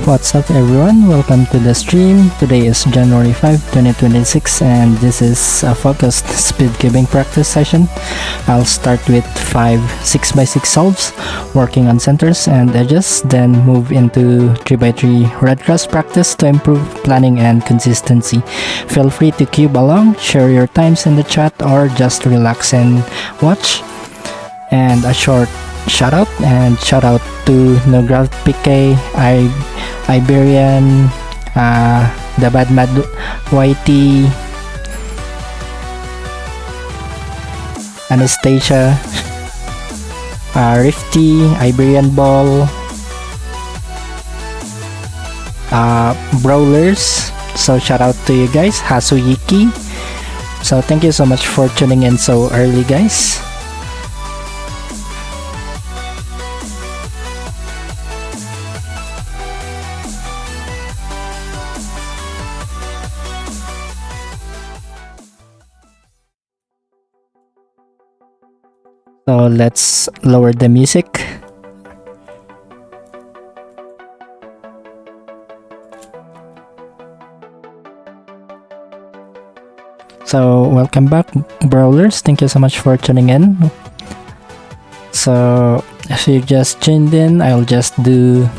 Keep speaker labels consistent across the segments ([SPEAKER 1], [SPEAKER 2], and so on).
[SPEAKER 1] What's up everyone, welcome to the stream. Today is January 5, 2026 and this is a focused speedcubing practice session. I'll start with 5 6x6 solves, working on centers and edges, then move into 3x3 red cross practice to improve planning and consistency. Feel free to cube along, share your times in the chat or just relax and watch. And a short shout out to Nograph PK, Iberian, the Bad Mad YT, Anastasia, Rifty, Iberian Ball, Brawlers. So shout out to you guys, Hasuyiki. So thank you so much for tuning in so early, guys. So let's lower the music. So welcome back, Brawlers. Thank you so much for tuning in. So if you just tuned in, I'll just do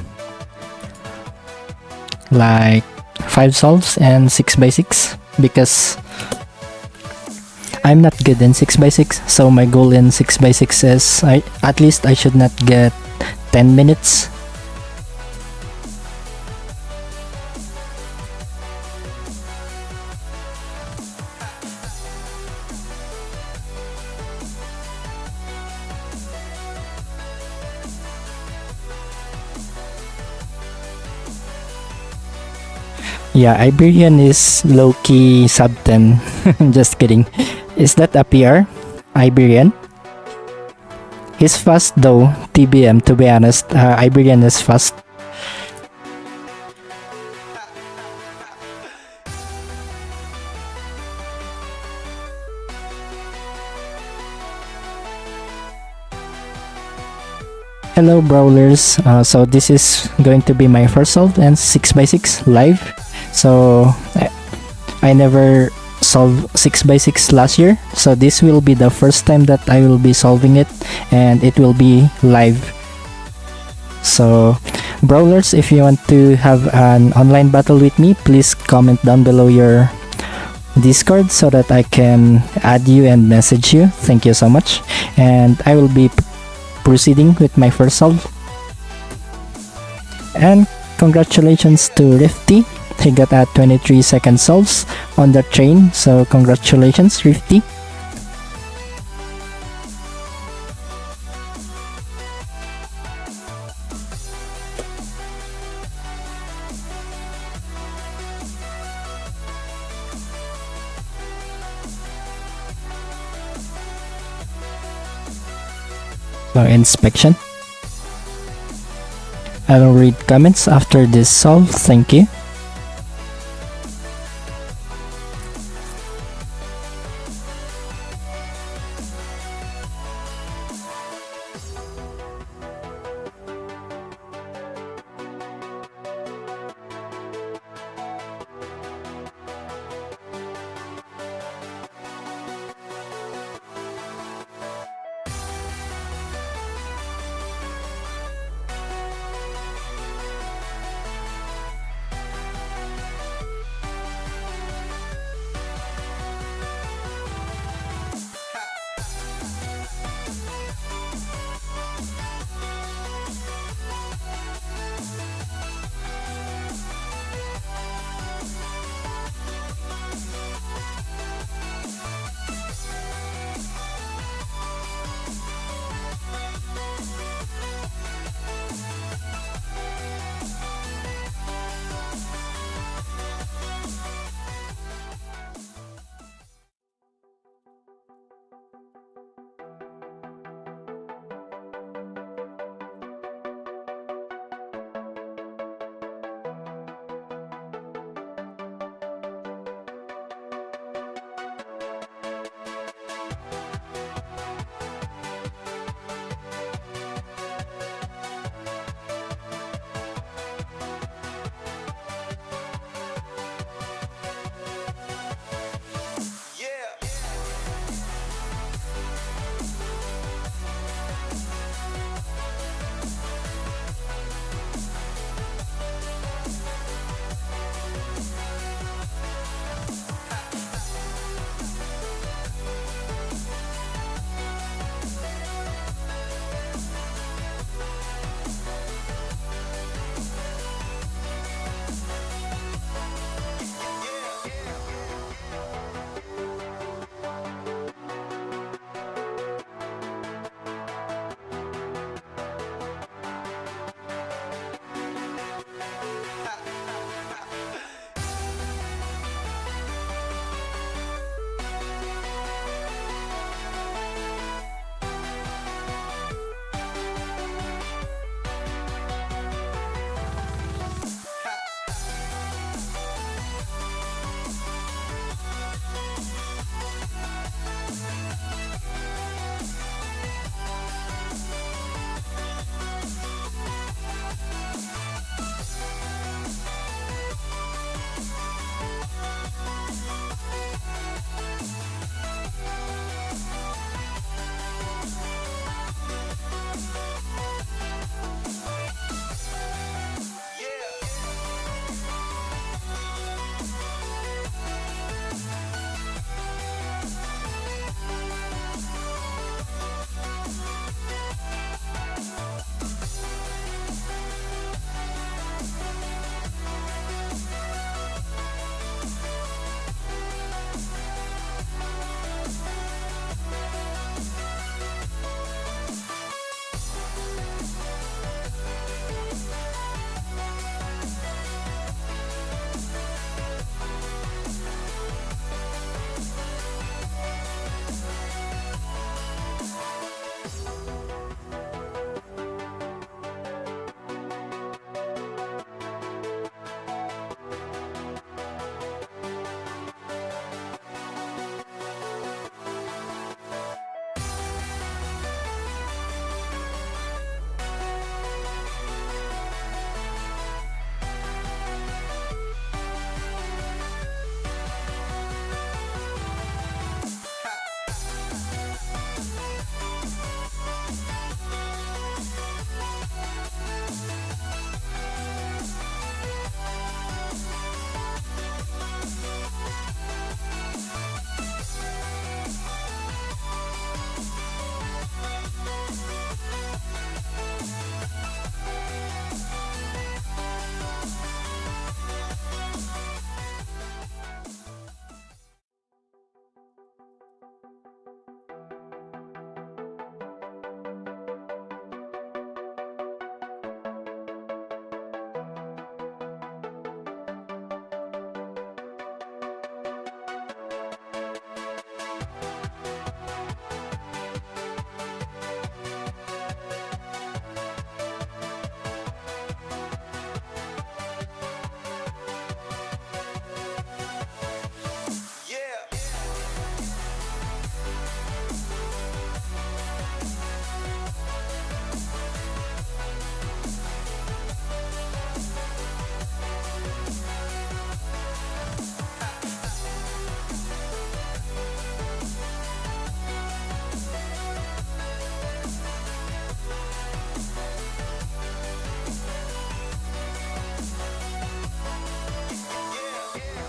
[SPEAKER 1] like 5 solves and 6x6 because I'm not good in 6x6, so my goal in 6x6 is at least I should not get 10 minutes. Yeah, Iberian is low-key sub 10. Just kidding. Is that a PR? Iberian? He's fast though, TBM, to be honest. Iberian is fast. Hello Brawlers, so this is going to be my first solve and 6x6 live. So I never solved 6x6 last year, so this will be the first time that I will be solving it and it will be live. So Brawlers, if you want to have an online battle with me, please comment down below your Discord so that I can add you and message you. Thank you so much, and I will be proceeding with my first solve. And congratulations to Rifty, he got a 23-second solves on the train, so congratulations Rifty. So inspection. I will read comments after this solve, thank you.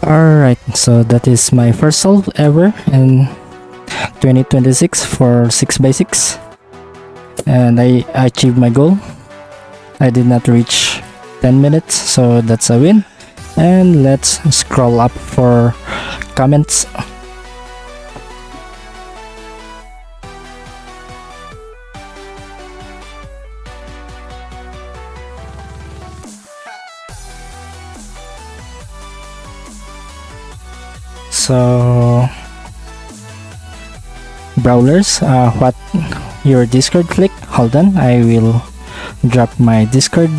[SPEAKER 1] Alright, so that is my first solve ever in 2026 for 6x6, and I achieved my goal. I did not reach 10 minutes, so that's a win. And let's scroll up for comments. So brawlers, what your Discord click? Hold on, I will drop my Discord.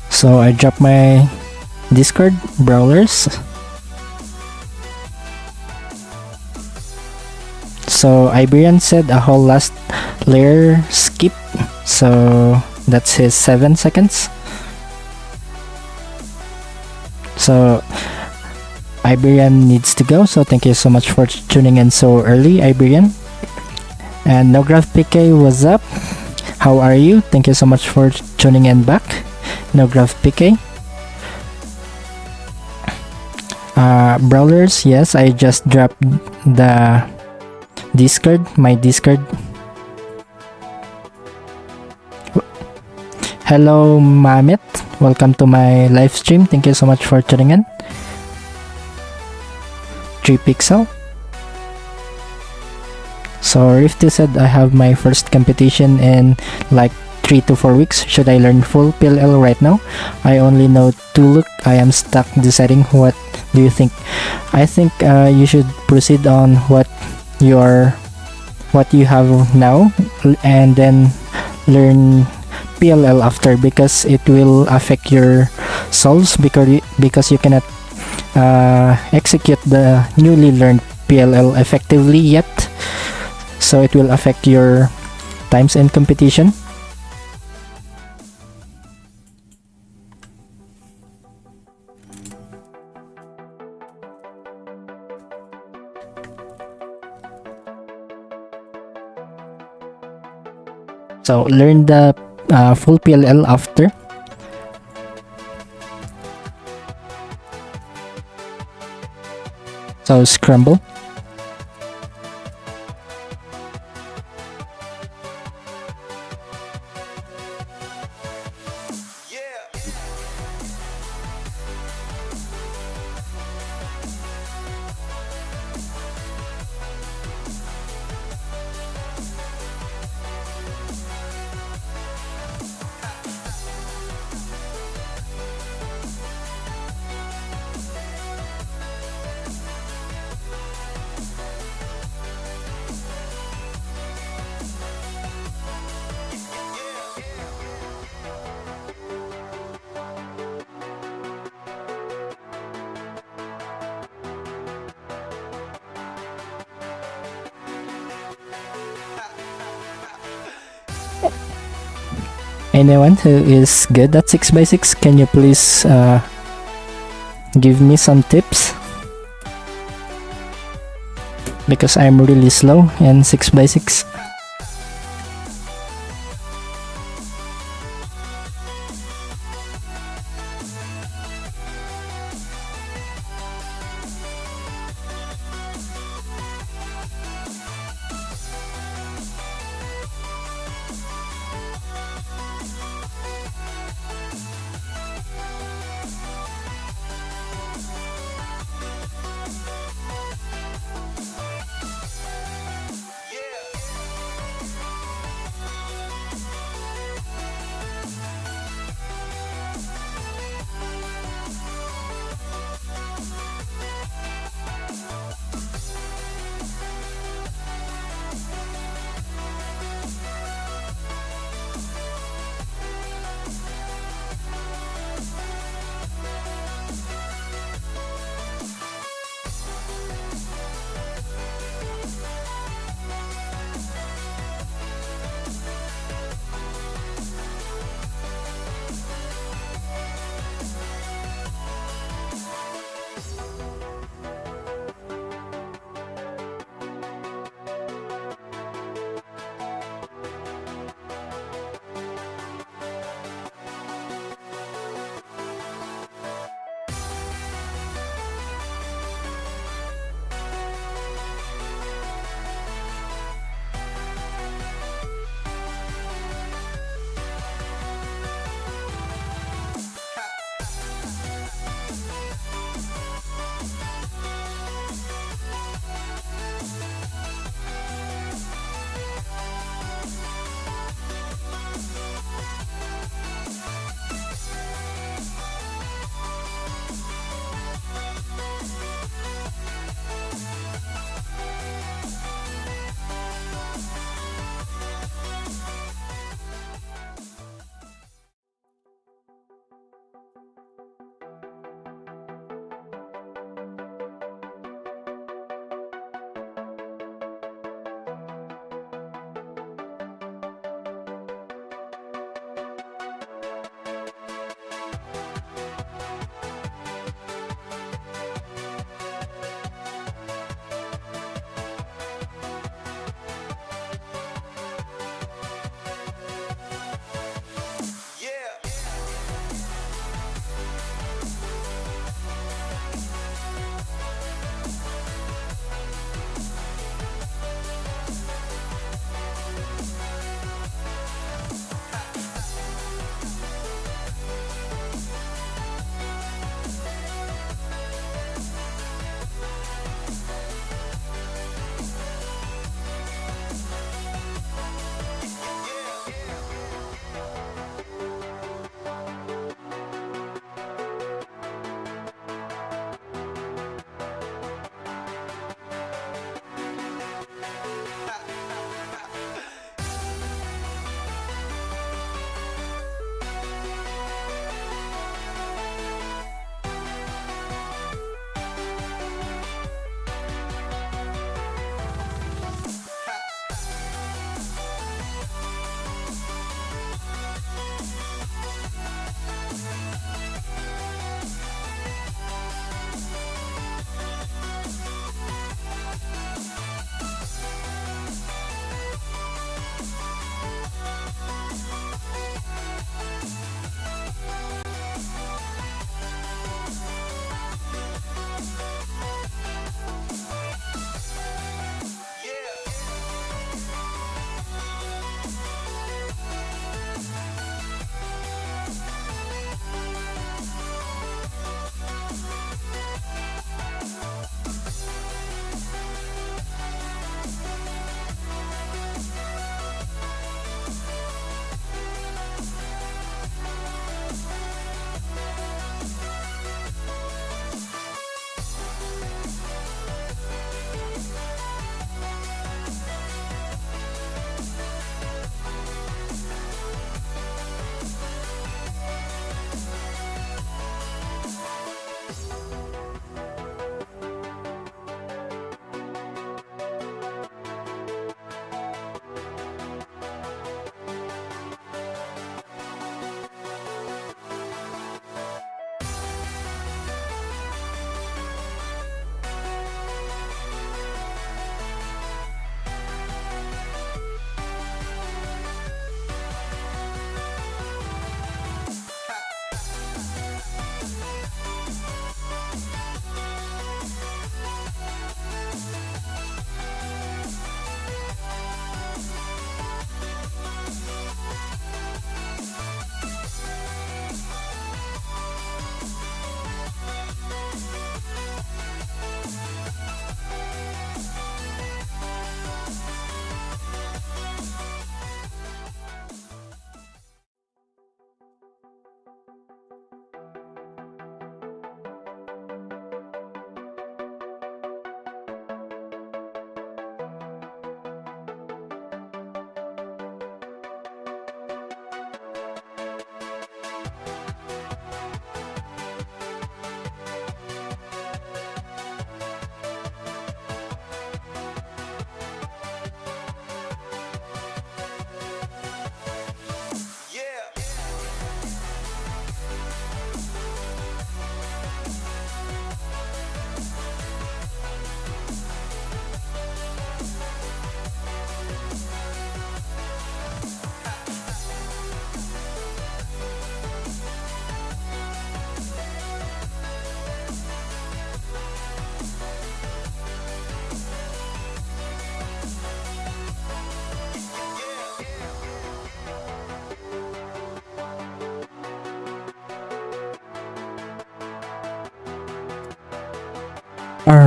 [SPEAKER 1] So I dropped my Discord brawlers. So Iberian said a whole last layer skip, so that's his 7 seconds. So Iberian needs to go, so thank you so much for tuning in so early, Iberian. And No Graph PK, what's up? How are you? Thank you so much for tuning in back, No Graph PK. Brawlers, yes, I just dropped the Discord, my Discord. Hello Mamit, welcome to my live stream. Thank you so much for tuning in. 3pixel. So Rifty said I have my first competition in like 3 to 4 weeks. Should I learn full PLL right now? I only know 2 look. I am stuck deciding. What do you think? I think you should proceed on what you have now, and then learn PLL after, because it will affect your solves, because you cannot execute the newly learned PLL effectively yet, so it will affect your times in competition. So learn the full PLL after. So scramble. Anyone who is good at 6x6, can you please give me some tips? Because I'm really slow in 6x6.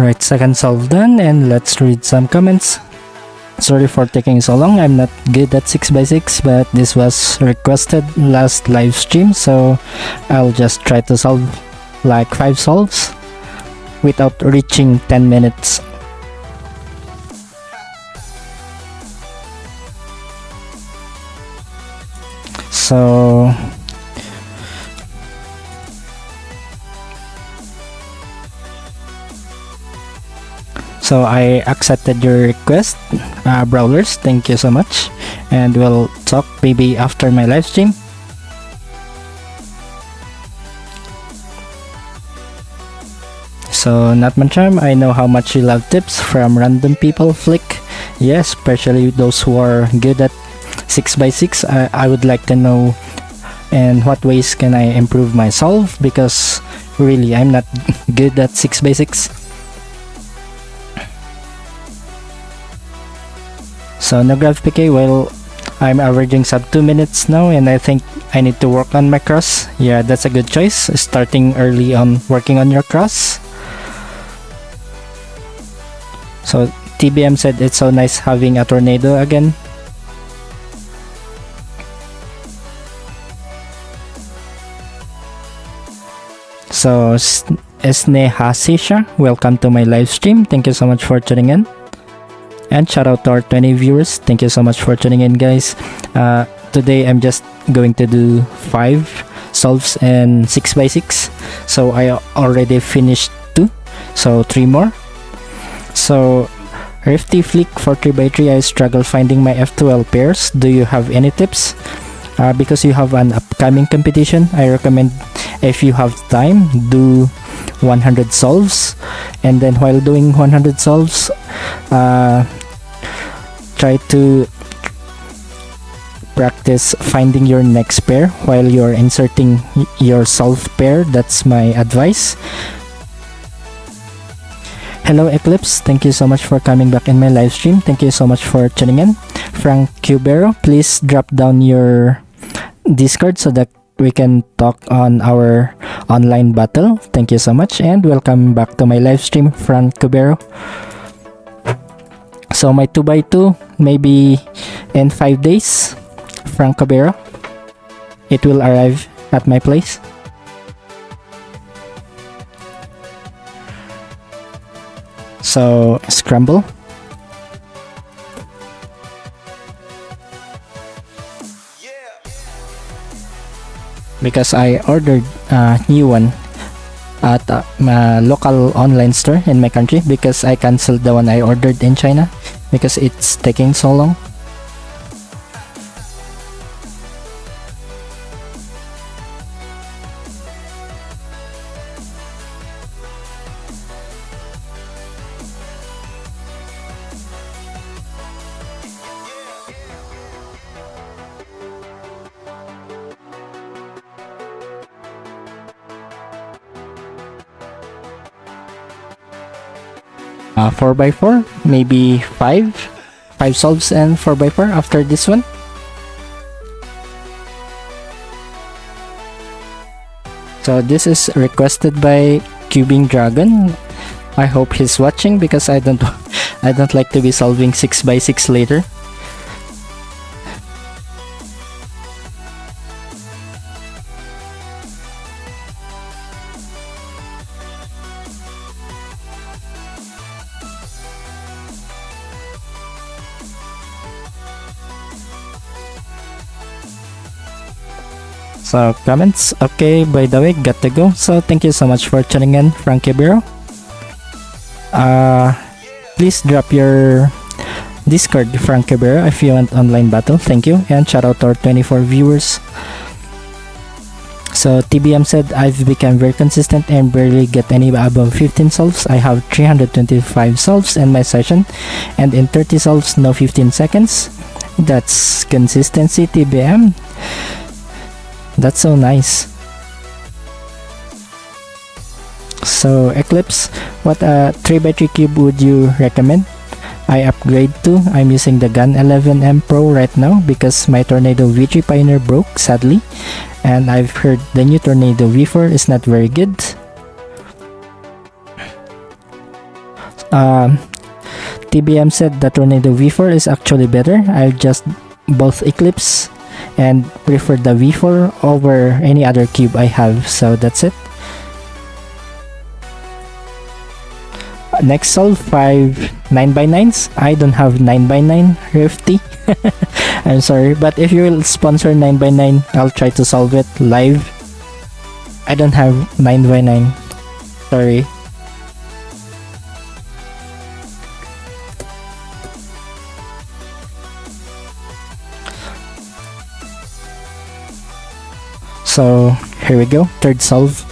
[SPEAKER 1] Alright, second solve done, and let's read some comments. Sorry for taking so long. I'm not good at 6x6, but this was requested last live stream, so I'll just try to solve like 5 solves without reaching 10 minutes. So I accepted your request, Brawlers. Thank you so much, and we'll talk maybe after my live stream. So Natmancharm, I know how much you love tips from random people. Flick, yes, especially those who are good at 6x6. I would like to know in what ways can I improve my solve, because really I'm not good at 6x6. So Nograph PK, well, I'm averaging sub 2 minutes now, and I think I need to work on my cross. Yeah, that's a good choice, starting early on working on your cross. So TBM said it's so nice having a tornado again. So Esnehasisha, welcome to my live stream. Thank you so much for tuning in. And shout out to our 20 viewers. Thank you so much for tuning in, guys. Today I'm just going to do 5 solves and 6x6. So I already finished 2, so 3 more. So Rifty Flick for 3x3, I struggle finding my F12 pairs. Do you have any tips? Because you have an upcoming competition, I recommend, if you have time, do 100 solves, and then while doing 100 solves, try to practice finding your next pair while you're inserting your solve pair. That's my advice. Hello Eclipse, thank you so much for coming back in my live stream. Thank you so much for tuning in. Frank Cubero, please drop down your Discord so that we can talk on our online battle. Thank you so much, and welcome back to my live stream, Frank Cubero. So my 2x2, maybe in 5 days, Frank Cubero, it will arrive at my place. So scramble. Because I ordered a new one at a local online store in my country, because I canceled the one I ordered in China because it's taking so long. Uh, 4x4, maybe 5 solves and 4x4 after this one. So this is requested by Cubing Dragon. I hope he's watching, because I don't like to be solving 6x6 later. So comments, okay, by the way, got to go. So thank you so much for tuning in, Frankie Bureau. Please drop your Discord, Frankie Bureau, if you want online battle. Thank you, and shout out to our 24 viewers. So TBM said, I've become very consistent and barely get any above 15 solves. I have 325 solves in my session, and in 30 solves, no 15 seconds. That's consistency, TBM. That's so nice. So Eclipse, what 3x3 cube would you recommend I upgrade to? I'm using the Gun 11M Pro right now because my Tornado V3 Pioneer broke, sadly, and I've heard the new Tornado V4 is not very good. Um, TBM said that Tornado V4 is actually better. I just both Eclipse and prefer the V4 over any other cube I have. So that's it. Next solve 5 9x9s. I don't have 9x9 Rifty. I'm sorry, but if you will sponsor 9x9, I'll try to solve it live. I don't have 9x9. Sorry. So here we go, third solve.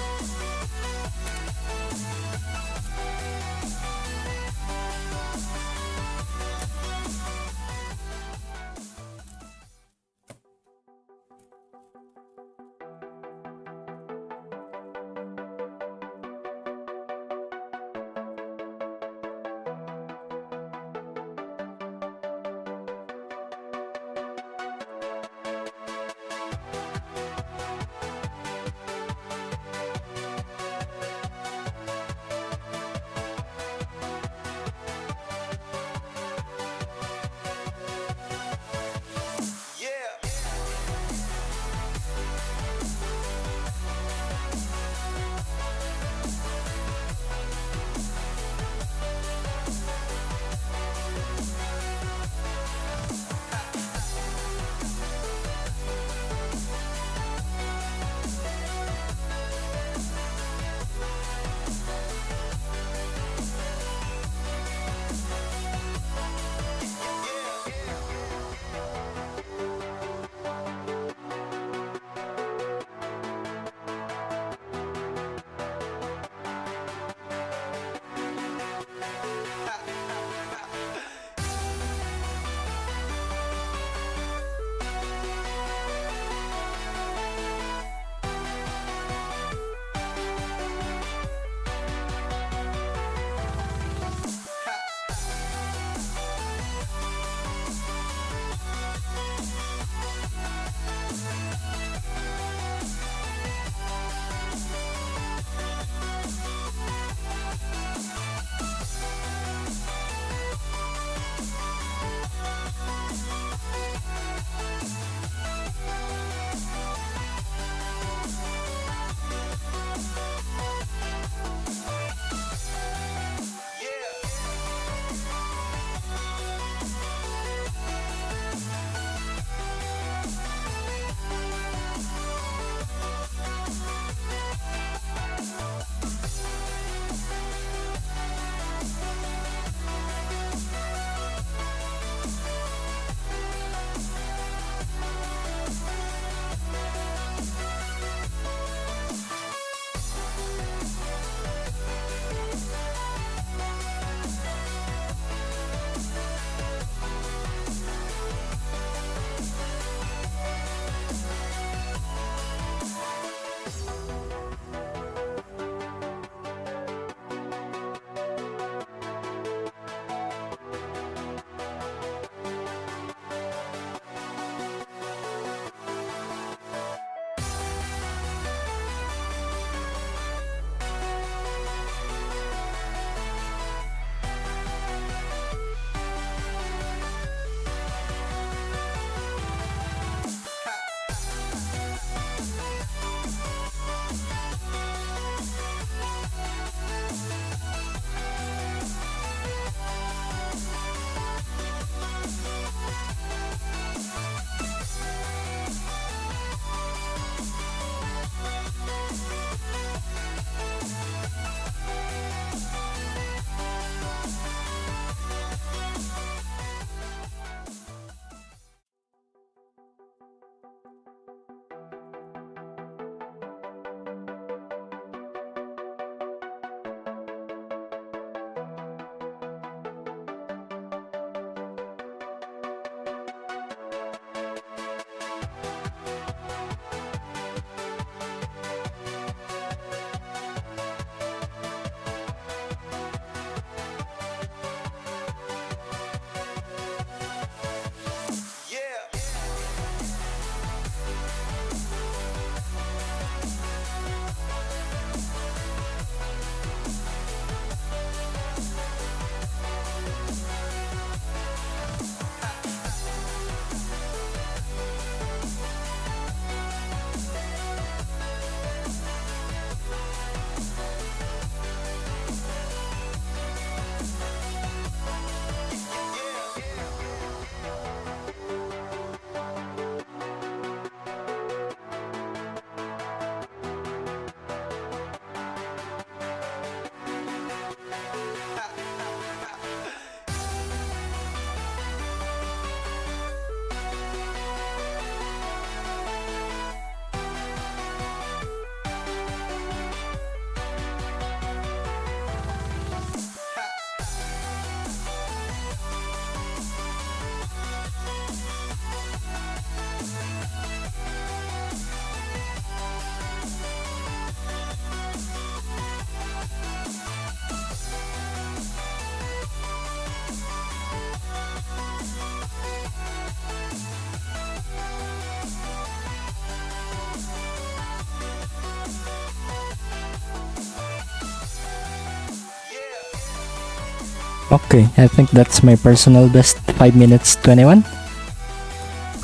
[SPEAKER 1] Okay, I think that's my personal best, 5 minutes 21.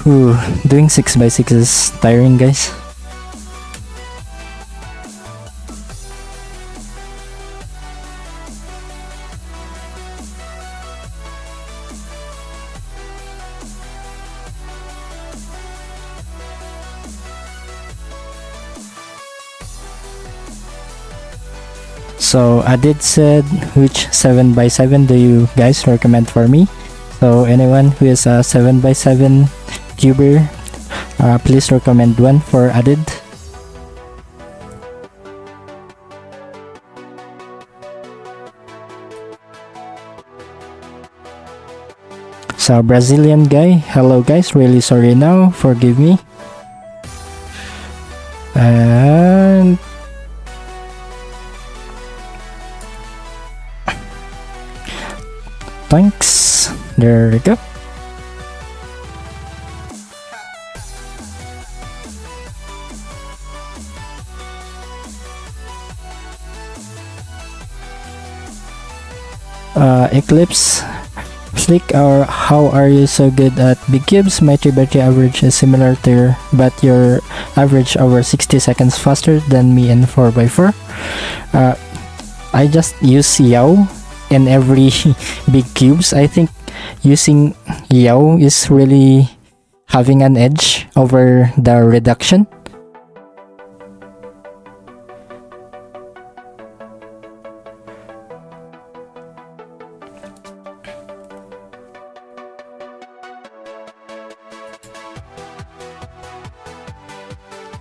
[SPEAKER 1] Ooh, doing 6 by 6 is tiring, guys. So Adit said, which 7 by 7 do you guys recommend for me? So anyone who is a 7 by 7 cuber, please recommend one for Adid. So Brazilian guy, hello guys, really sorry now, forgive me. And thanks, there we go. Eclipse Flick, or how are you so good at big cubes? My 3x3 average is similar to your, but your average over 60 seconds faster than me in 4x4. I just use Yao in every big cubes. I think using Yao is really having an edge over the reduction.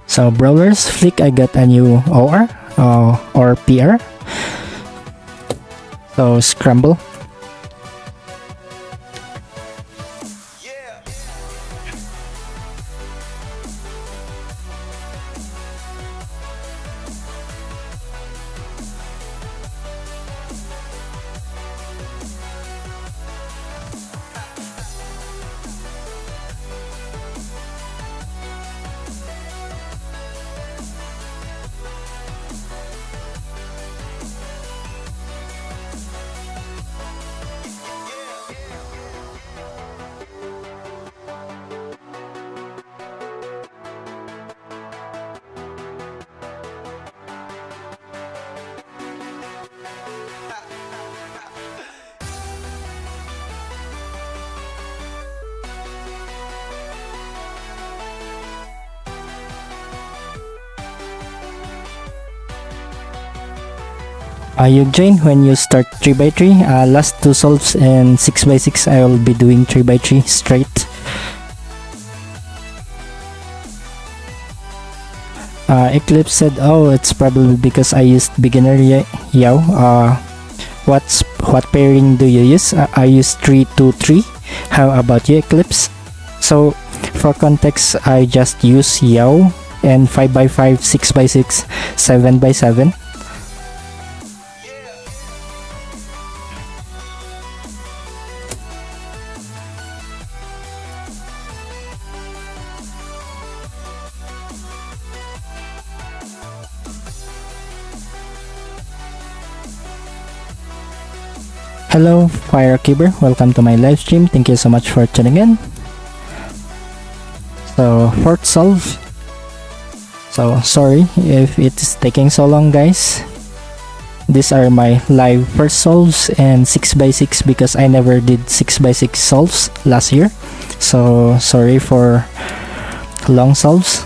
[SPEAKER 1] So Brawlers Flick, I got a new OR or PR. So Scramble. You Jane, when you start 3x3, last 2 solves and 6x6, I will be doing 3x3 straight. Eclipse said, oh, it's probably because I used beginner Yao. What pairing do you use? I use 3-2-3. How about you, Eclipse? So for context, I just use Yao and 5x5, 6x6, 7x7. Hello, Firekeeper. Welcome to my live stream. Thank you so much for tuning in. So, fourth solve. So, sorry if it's taking so long, guys. These are my live first solves and 6x6 because I never did 6x6 solves last year. So, sorry for long solves.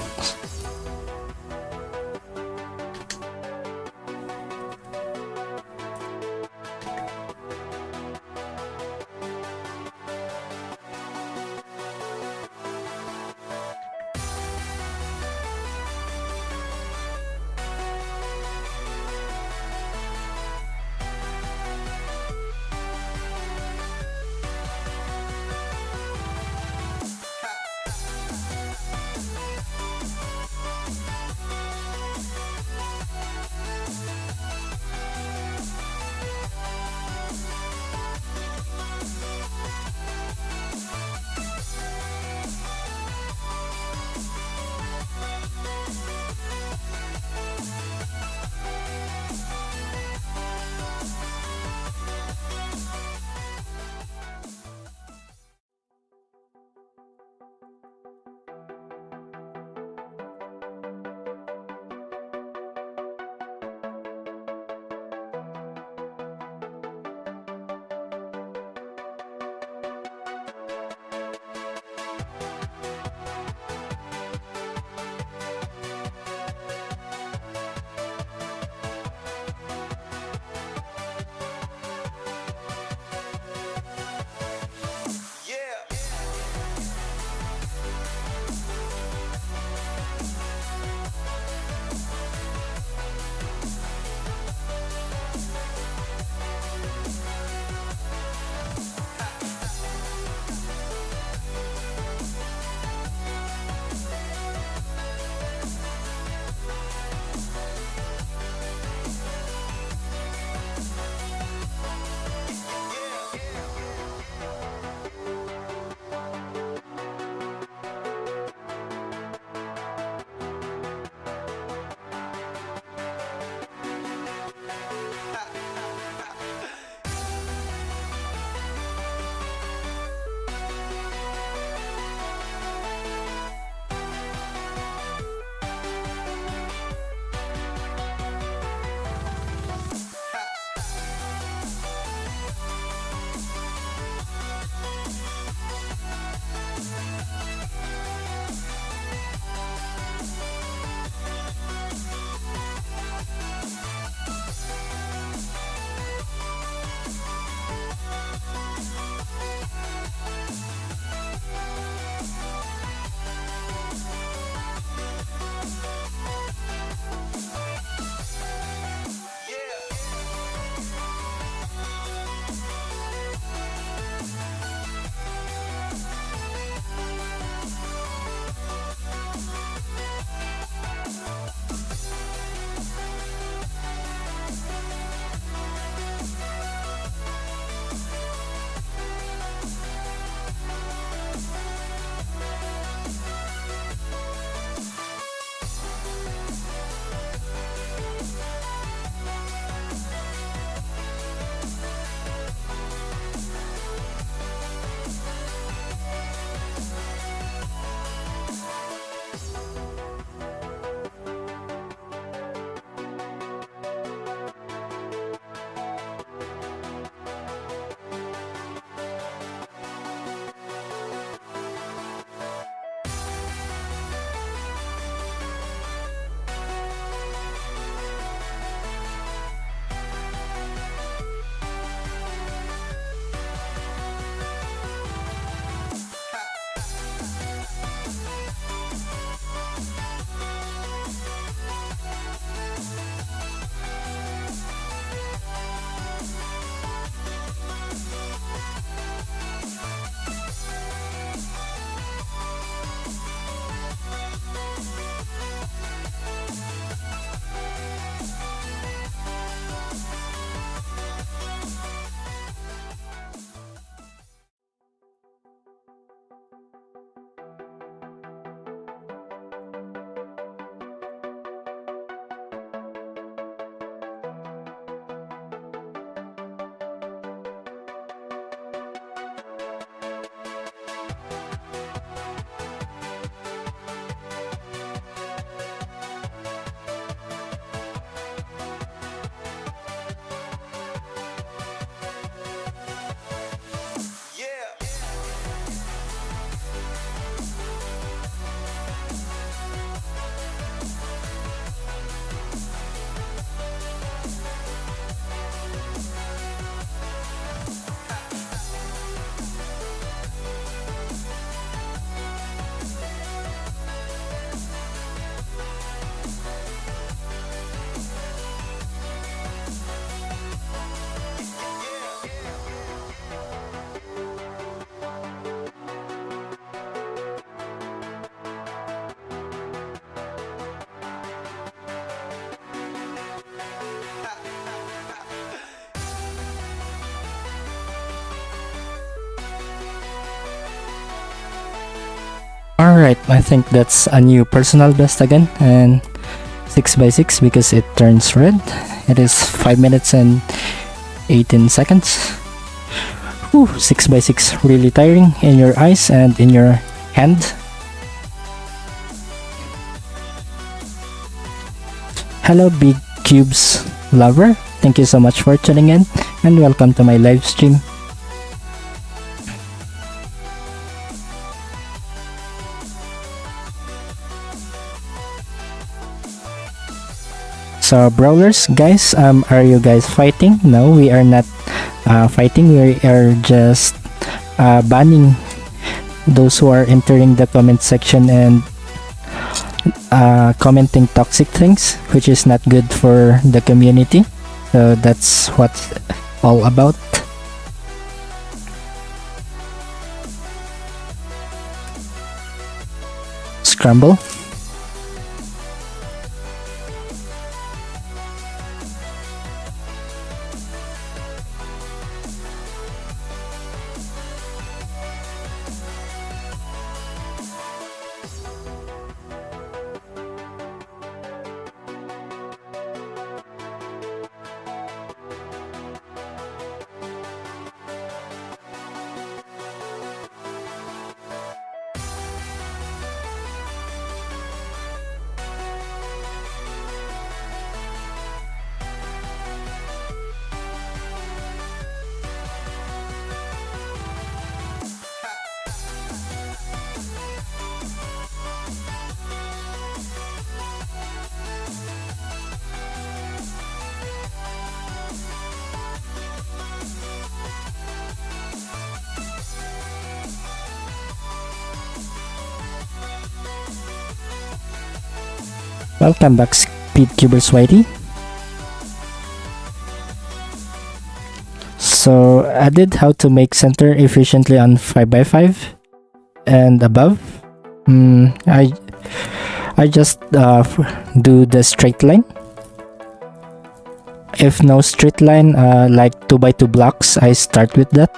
[SPEAKER 1] Alright, I think that's a new personal best again, and 6x6 because it turns red. It is 5 minutes and 18 seconds. Whew, 6x6 really tiring in your eyes and in your hand. Hello Big Cubes lover, thank you so much for tuning in and welcome to my live stream. So brawlers guys, are you guys fighting? No, we are not fighting. We are just banning those who are entering the comment section and commenting toxic things, which is not good for the community. So that's what all about. Scramble. Welcome back Speedcubers Whitey. So I did how to make center efficiently on 5x5 and above. I just do the straight line. If no straight line, like 2x2 blocks, I start with that.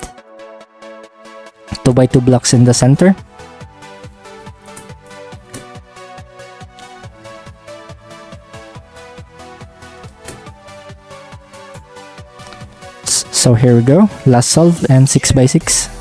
[SPEAKER 1] 2x2 blocks in the center. So here we go, last solve and 6x6.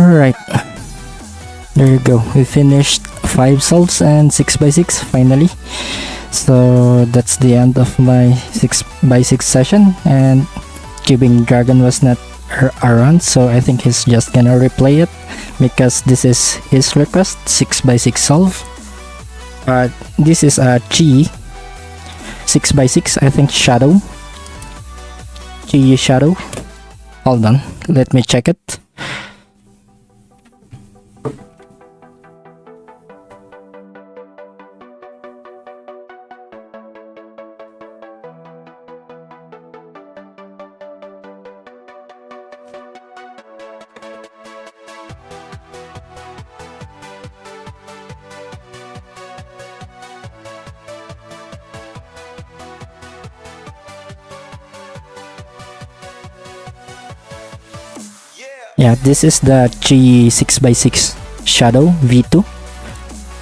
[SPEAKER 1] Alright, there you go. We finished 5 solves and 6x6 finally. So that's the end of my 6x6 session, and Cubing Dragon was not around, so I think he's just gonna replay it because this is his request, 6x6 solve. This is a Chi 6x6, I think Shadow. Chi Shadow. Hold on, let me check it. Yeah, this is the Chi 6x6 Shadow V2.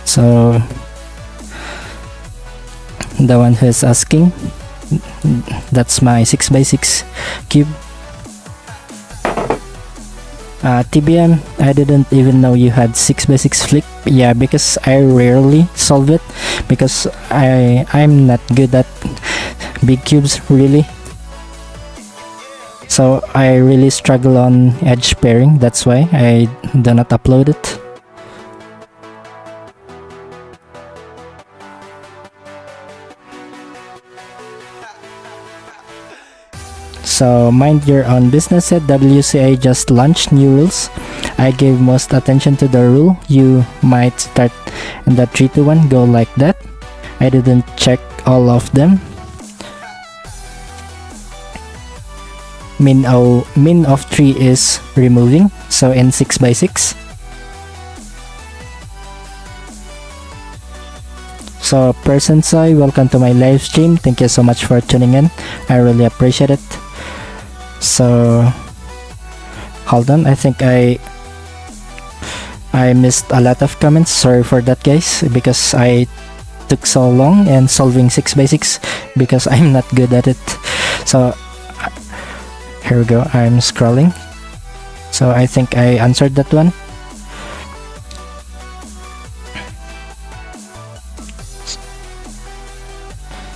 [SPEAKER 1] So the one who's asking, that's my 6x6 cube. TBM, I didn't even know you had 6x6 flick. Yeah, because I rarely solve it because I'm not good at big cubes really. So I really struggle on edge pairing, that's why I do not upload it. So mind your own business, said WCA just launched new rules. I gave most attention to the rule. You might start in the 3-2-1 go like that. I didn't check all of them. Min of 3 is removing, so in 6x6. So Person Soy, welcome to my live stream. Thank you so much for tuning in. I really appreciate it. So hold on, I think I missed a lot of comments. Sorry for that, guys, because I took so long in solving 6x6 because I'm not good at it. So here we go, I'm scrolling. So I think I answered that one.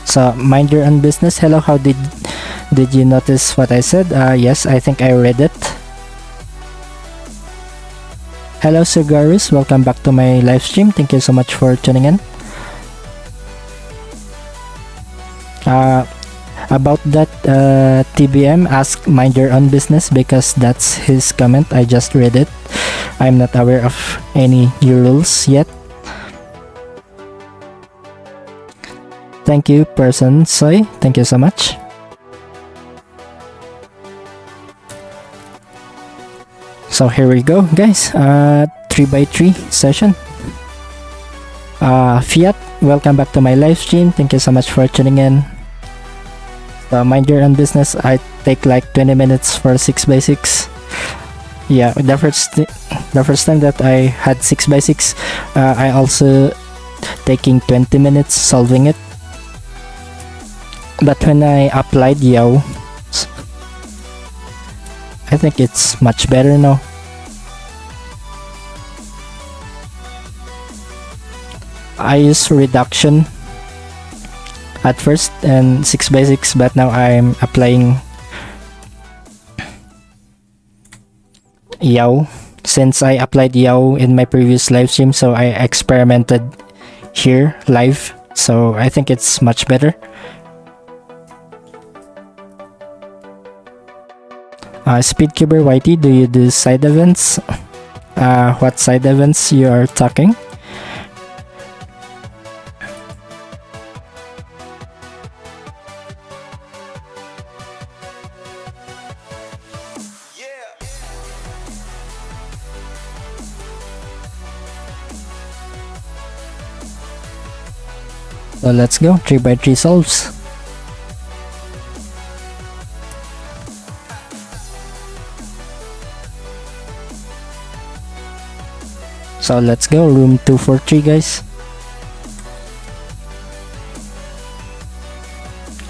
[SPEAKER 1] So mind your own business. Hello, how did you notice what I said? Yes, I think I read it. Hello Cigaris, welcome back to my live stream. Thank you so much for tuning in. About that, TBM, ask mind your own business because that's his comment. I just read it. I'm not aware of any new rules yet. Thank you, Person Soy. Thank you so much. So here we go, guys. 3x3 session. Fiat, welcome back to my live stream. Thank you so much for tuning in. Mind your own business. I take like 20 minutes for 6x6. Yeah, the first time that I had 6x6, I also taking 20 minutes solving it. But when I applied Yao, I think it's much better now. I use reduction at first and 6x6, but now I'm applying Yao since I applied Yao in my previous live stream, so I experimented here live, so I think it's much better. Speedcuber YT, do you do side events? What side events you are talking? So let's go, 3x3 solves. So let's go, room 243, guys.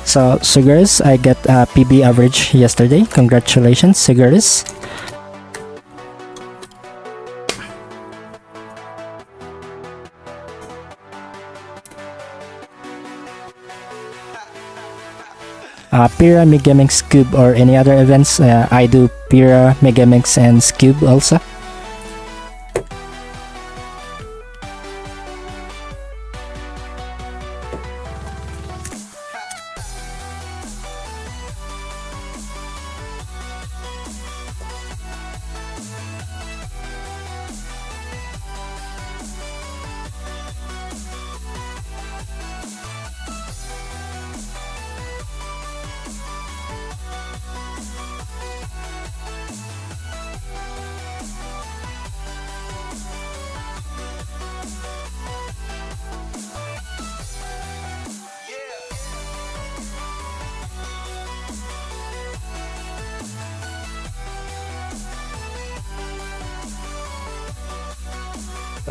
[SPEAKER 1] So Sugaris, I got a PB average yesterday. Congratulations, Sugaris. Pira, Megamix, Cube, or any other events. I do Pira, Megamix, and Cube also.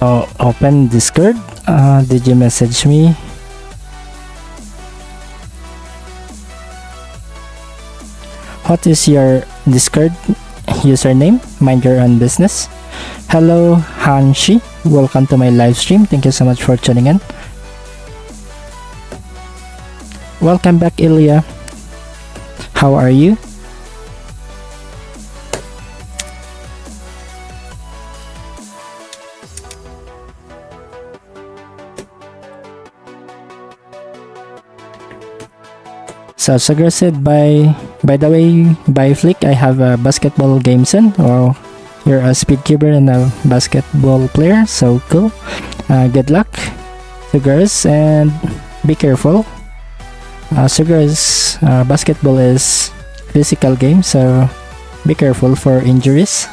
[SPEAKER 1] So open Discord. Did you message me? What is your Discord username? Mind your own business. Hello Hanshi, welcome to my live stream. Thank you so much for tuning in. Welcome back, Ilya. How are you? So aggressive. By the way, by Flick, I have a basketball game son, or you're a Speedcuber and a basketball player, so cool. Good luck, Sugars, and be careful. Sugars, basketball is physical game, so be careful for injuries.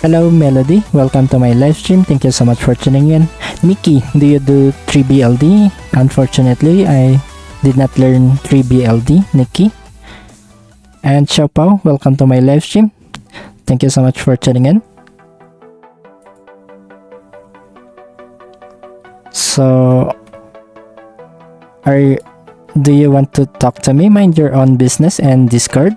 [SPEAKER 1] Hello Melody, welcome to my live stream. Thank you so much for tuning in. Nikki, do you do 3BLD? Unfortunately, I did not learn 3BLD, Nikki. And Xiao Pao, welcome to my live stream. Thank you so much for tuning in. So, do you want to talk to me? Mind your own business and Discord.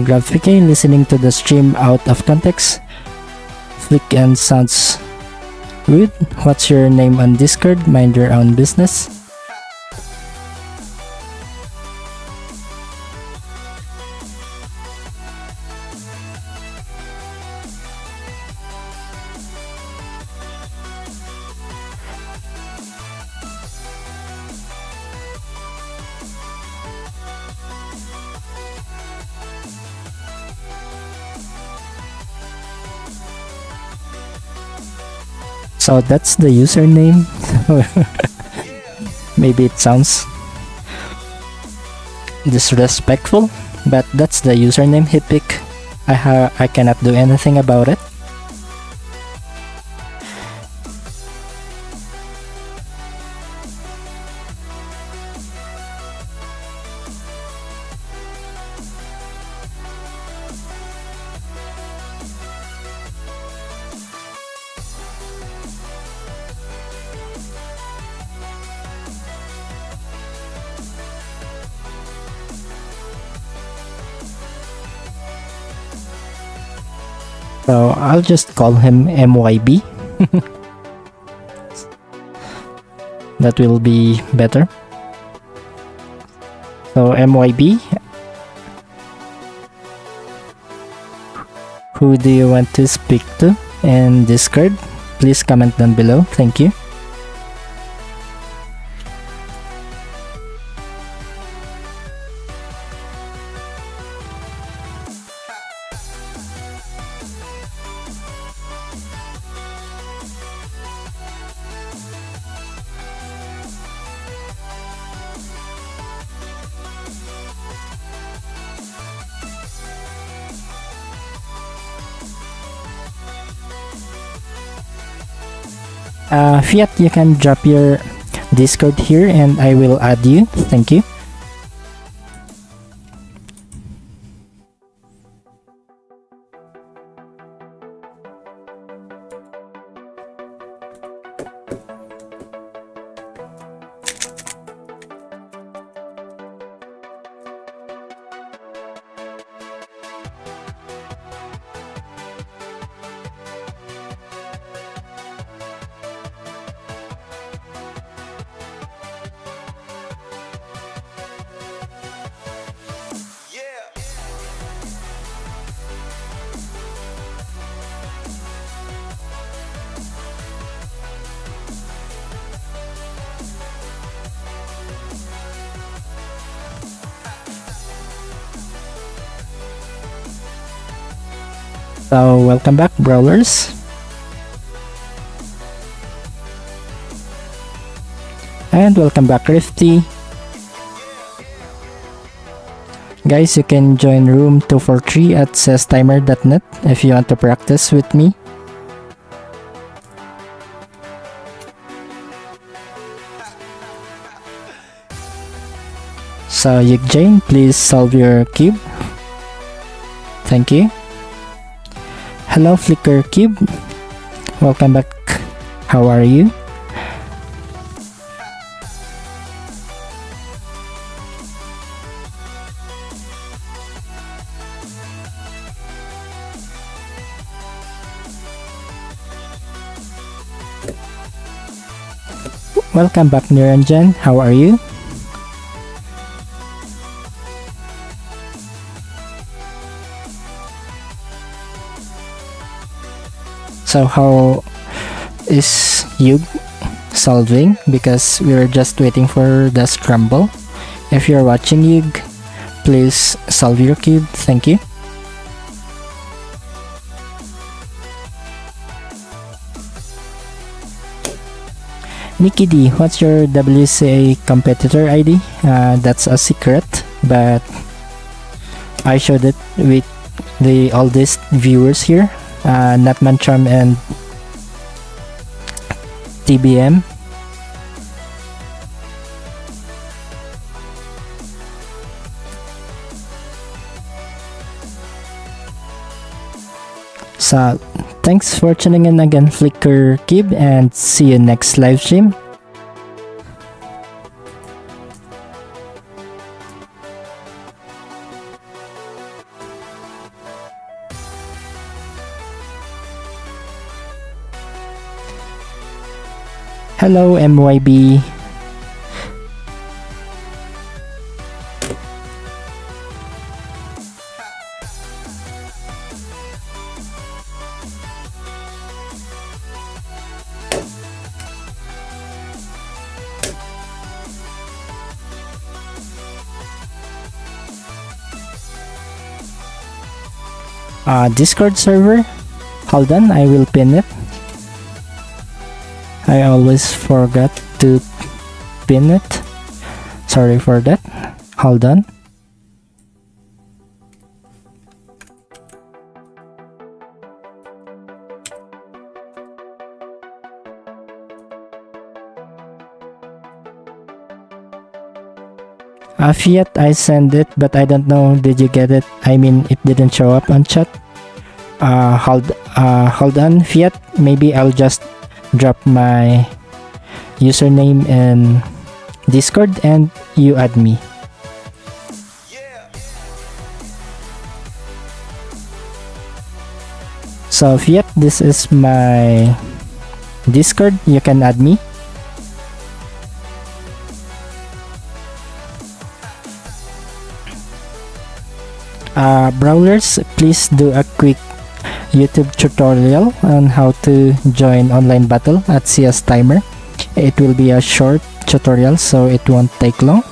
[SPEAKER 1] Graphically listening to the stream out of context. Flick and sounds rude. What's your name on Discord? Mind your own business. So that's the username. Maybe it sounds disrespectful, but that's the username he picked. I cannot do anything about it. So I'll just call him MYB. That will be better. So MYB, who do you want to speak to in Discord? Please comment down below. Thank you. Fiat, you can drop your Discord here and I will add you. Thank you. So welcome back, brawlers. And welcome back, Rifty. Guys, you can join room 243 at sestimer.net if you want to practice with me. So Yig Jane, please solve your cube. Thank you. Hello Flicker Cube, welcome back. How are you? Welcome back Niranjan, how are you? So how is Yug solving? Because we're just waiting for the scramble. If you're watching Yug, please solve your cube. Thank you. Nikki D, what's your WCA competitor ID? That's a secret, but I showed it with the oldest viewers here. Natman Charm and TBM. So thanks for tuning in again, Flicker Cube, and see you next live stream. Hello MYB. Discord server, hold on, I will pin it. I always forgot to pin it. Sorry for that. Hold on. Fiat, I sent it, but I don't know. Did you get it? I mean, it didn't show up on chat. Hold on, Fiat. Maybe I'll just drop my username in Discord and you add me. So Fiat, this is my Discord. You can add me. Brawlers, please do a quick YouTube tutorial on how to join online battle at CS timer. It will be a short tutorial, so it won't take long.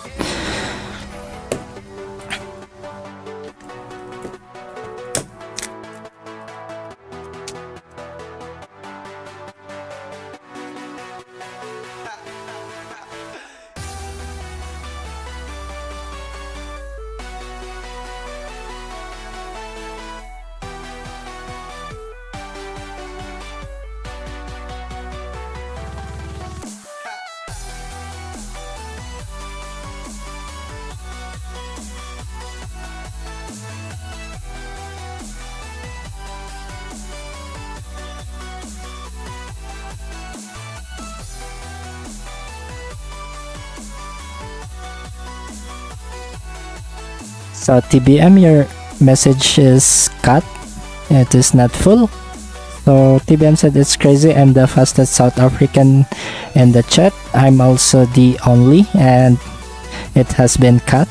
[SPEAKER 1] So TBM, your message is cut. It is not full. So TBM said it's crazy. I'm the fastest South African in the chat. I'm also the only, and it has been cut.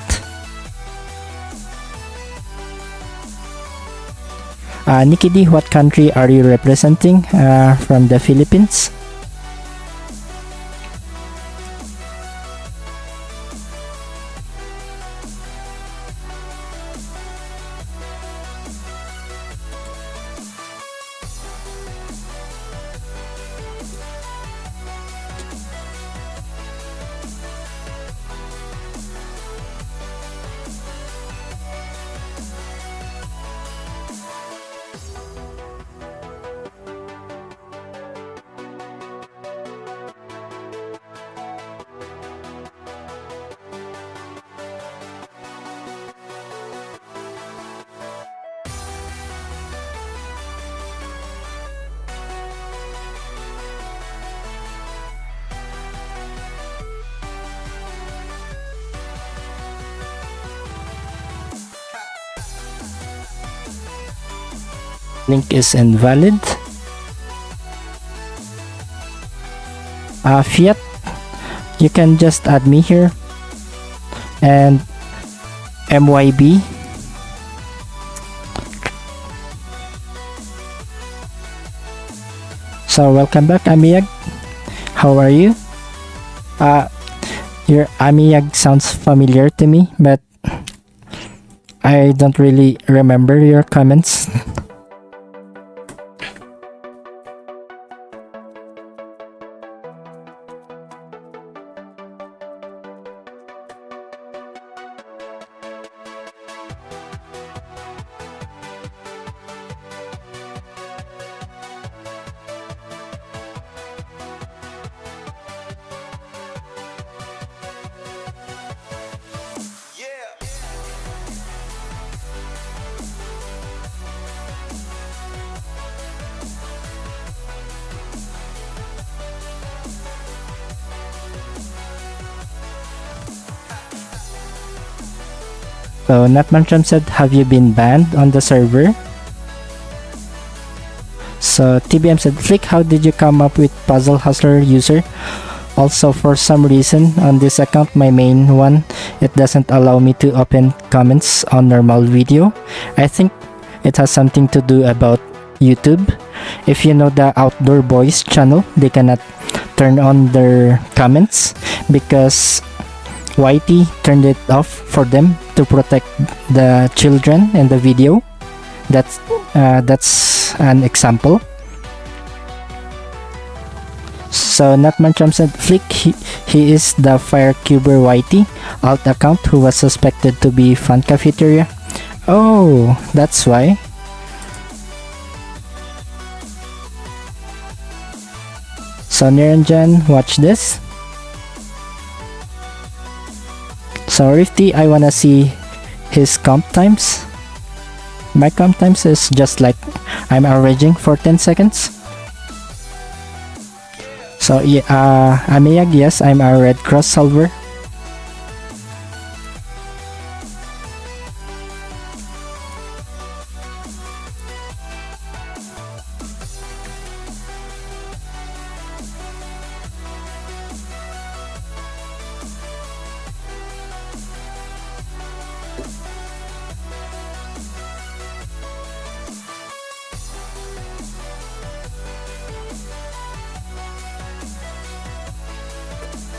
[SPEAKER 1] Nikki D, what country are you representing? From the Philippines. Link is invalid. Fiat, you can just add me here, and MYB. So welcome back, Amiyag. How are you? Your Amiyag sounds familiar to me, but I don't really remember your comments. So Natmantram said, have you been banned on the server? So TBM said, Flick, how did you come up with Puzzle Hustler user? Also, for some reason on this account, my main one, it doesn't allow me to open comments on normal video. I think it has something to do about YouTube. If you know the Outdoor Boys channel, they cannot turn on their comments because YT turned it off for them to protect the children in the video. That's an example. So Natmancham said, Flick, he is the Firecuber YT alt account who was suspected to be Fun Cafeteria. Oh, that's why. So Niranjan, watch this. So Rifty, I wanna see his comp times. My comp times is just like I'm averaging for 10 seconds. So yeah, Amiyag, yes, I'm a Red Cross solver.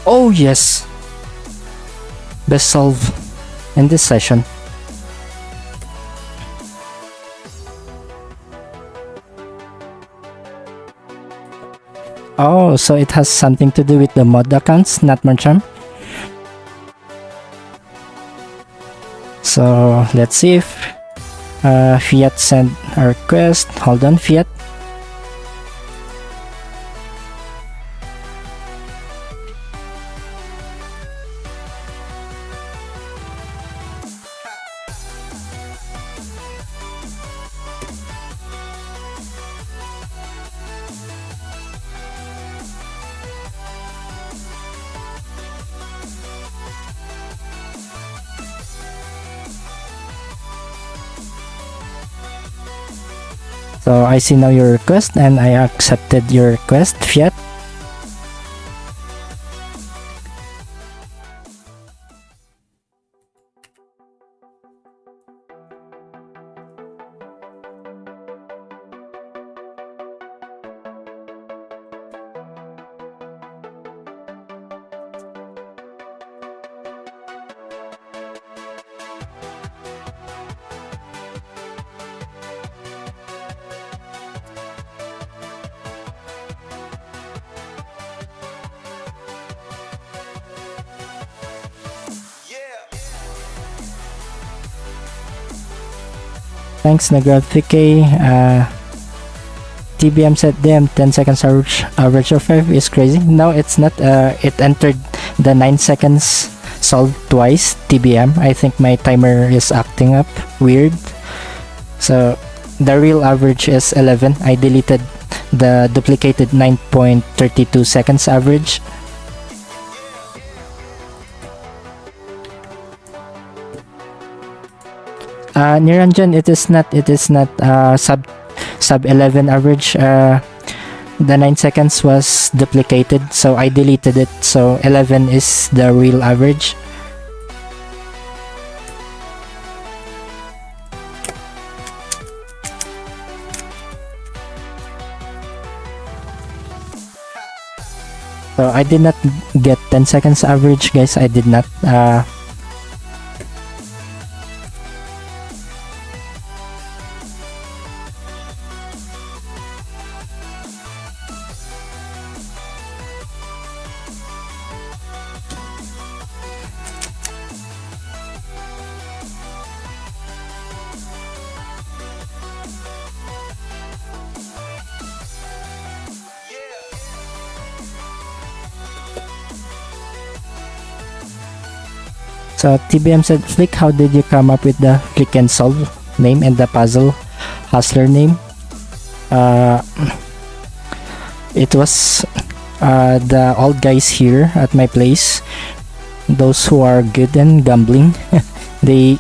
[SPEAKER 1] Oh yes, best solve in this session. Oh, so it has something to do with the mod accounts, not Marcham. So let's see if Fiat sent a request. Hold on, Fiat. So I see now your request and I accepted your request, Fiat. Thanks, Nagraphique. TBM said, damn, 10 seconds average of 5 is crazy. No, it's not. It entered the 9 seconds solved twice, TBM. I think my timer is acting up weird. So the real average is 11. I deleted the duplicated 9.32 seconds average. Niranjan, it is not sub 11 average. The 9 seconds was duplicated, so I deleted it. So 11 is the real average. So I did not get 10 seconds average, guys. I did not. So TBM said, Flick, how did you come up with the Flick and Solve name and the puzzle hustler name? It was the old guys here at my place, those who are good in gambling. They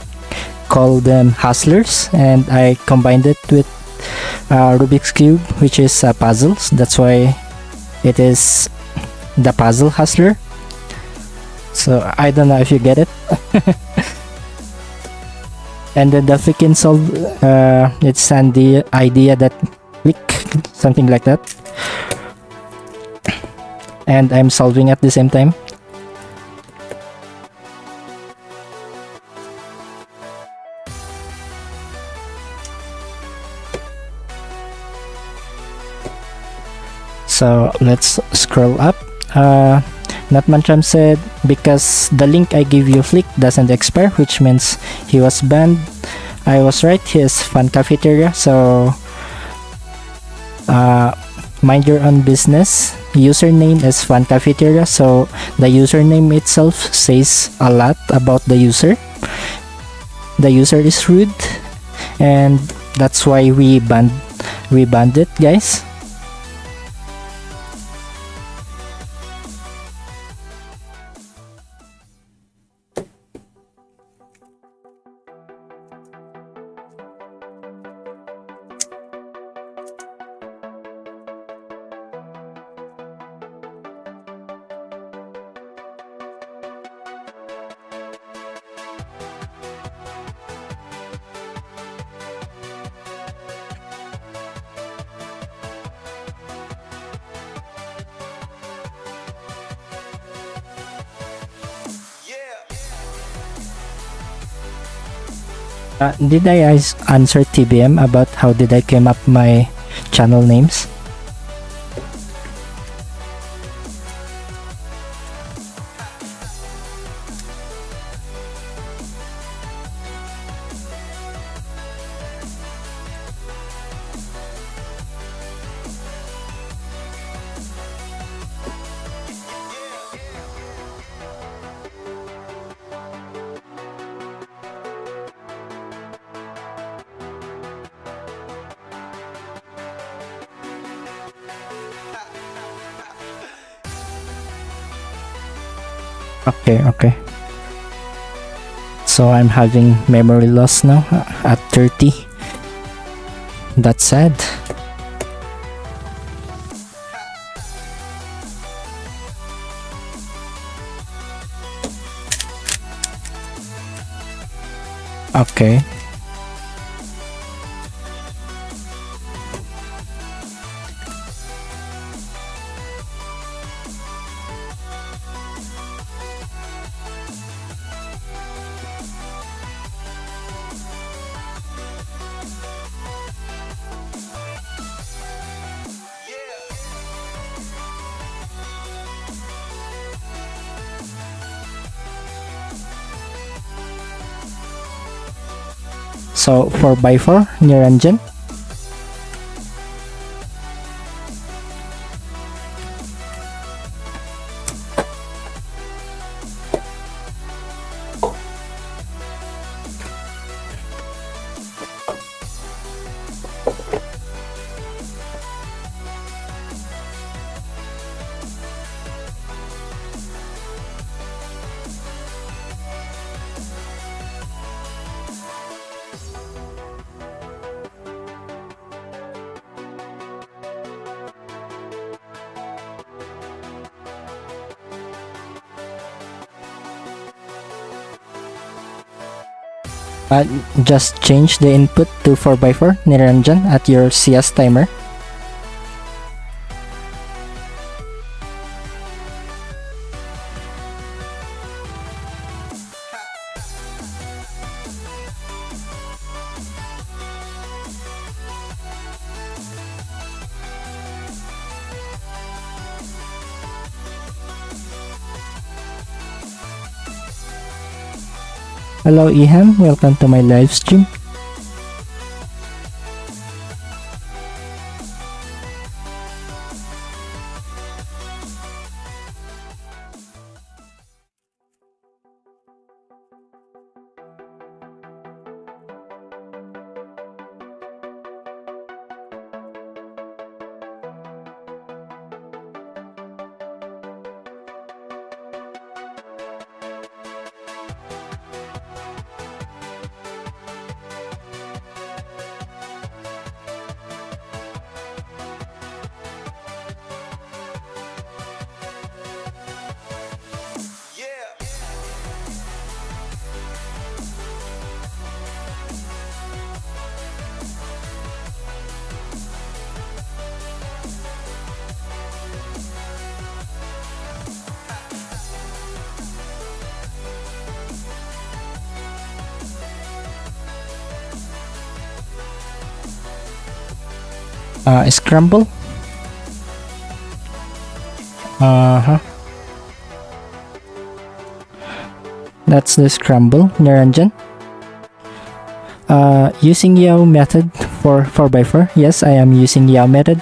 [SPEAKER 1] call them hustlers, and I combined it with Rubik's Cube, which is puzzles. That's why it is the puzzle hustler. So I don't know if you get it. And then the Flick and Solve, it's the idea that click, something like that. And I'm solving at the same time. So let's scroll up. Natmancham said, because the link I give you, Flick, doesn't expire, which means he was banned. I was right, he is Fun Cafeteria, so mind your own business. Username is Fun Cafeteria, so the username itself says a lot about the user. The user is rude, and that's why we banned it, guys. Did I answer TBM about how did I came up my channel names? Okay. So I'm having memory loss now at 30. That's sad. Okay. So 4x4 Niranjan. Just change the input to 4x4 Niranjan at your CS timer. Hello Iham, welcome to my live stream. Scramble. That's the scramble, Niranjan. Using Yao method for 4x4. Yes, I am using Yao method.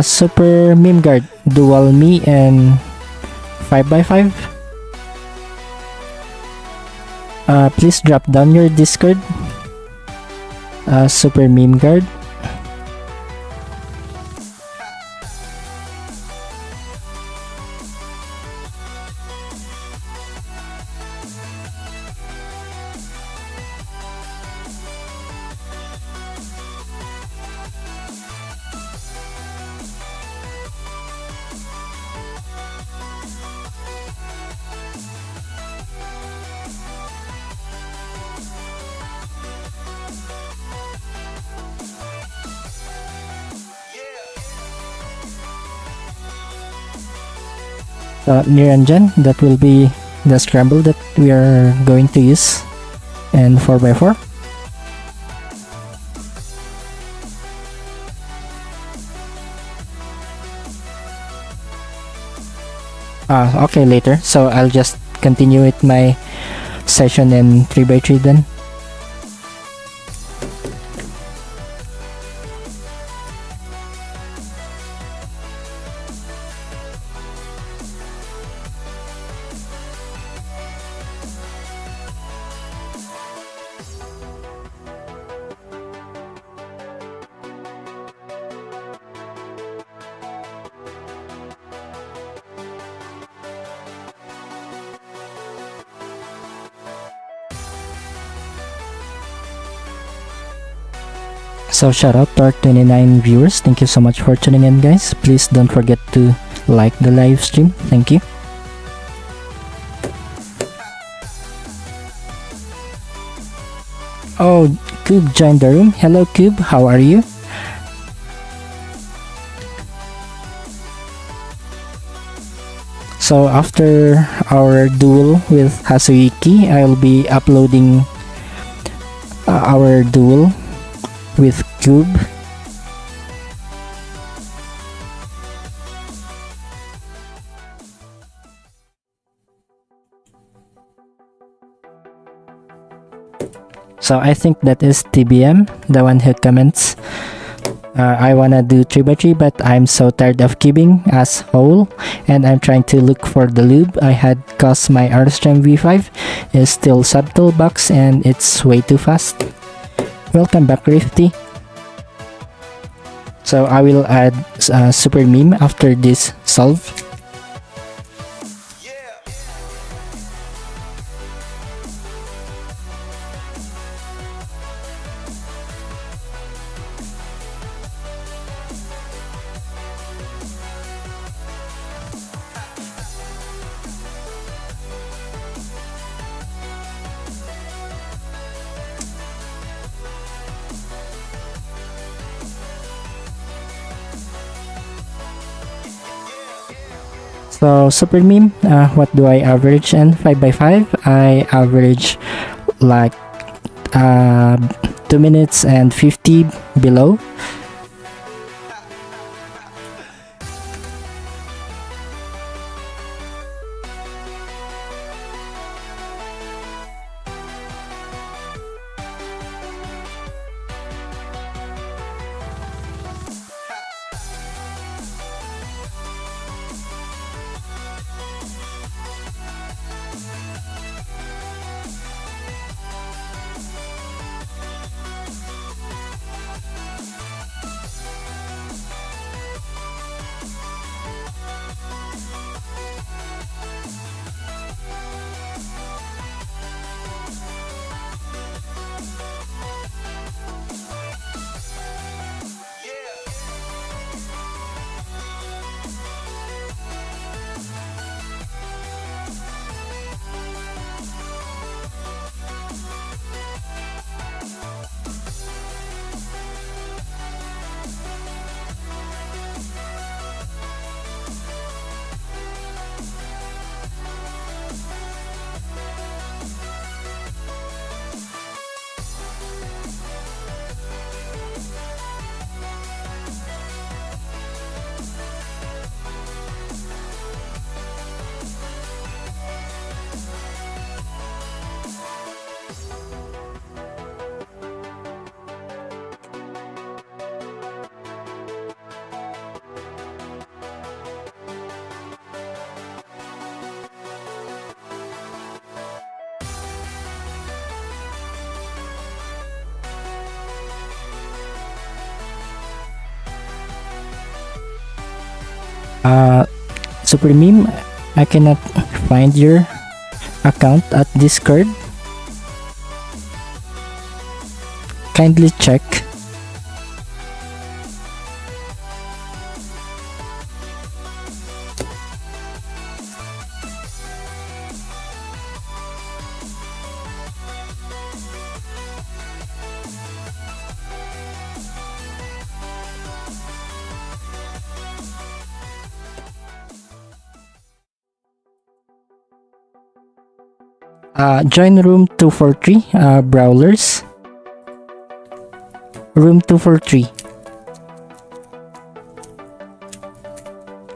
[SPEAKER 1] Super meme guard, dual me and 5x5. Please drop down your Discord. Super meme guard. Niranjan, that will be the scramble that we are going to use, and 4x4. Okay, later. So I'll just continue with my session in 3x3 then. So shout out to our 29 viewers. Thank you so much for tuning in, guys. Please don't forget to like the live stream. Thank you. Oh, Cube joined the room. Hello Cube, how are you? So after our duel with Hasuyuki, I'll be uploading our duel with Cube. So I think that is TBM, the one who comments, I wanna do 3x3 but I'm so tired of cubing as whole and I'm trying to look for the lube I had cause my Armstrong V5 is still subtle box and it's way too fast. Welcome back Rifty. So I will add super meme after this solve. So super meme, what do I average in 5x5? I average like 2 minutes and 50 below. Super meme, I cannot find your account at Discord. Kindly check. Join room 243, brawlers. Room 243.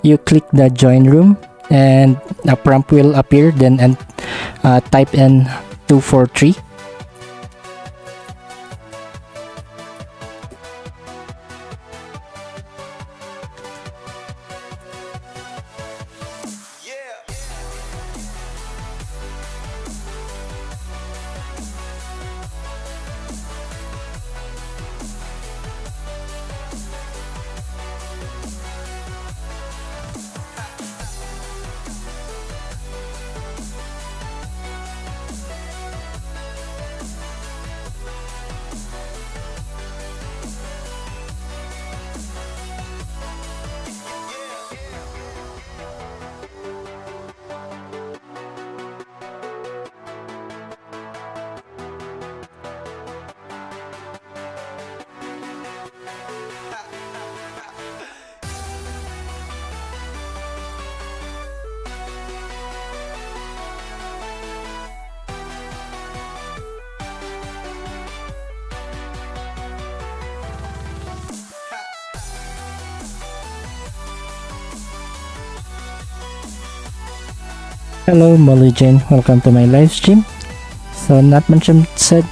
[SPEAKER 1] You click the join room and a prompt will appear, then and type in 243. Hello Molly Jane, welcome to my live stream. So not mentioned said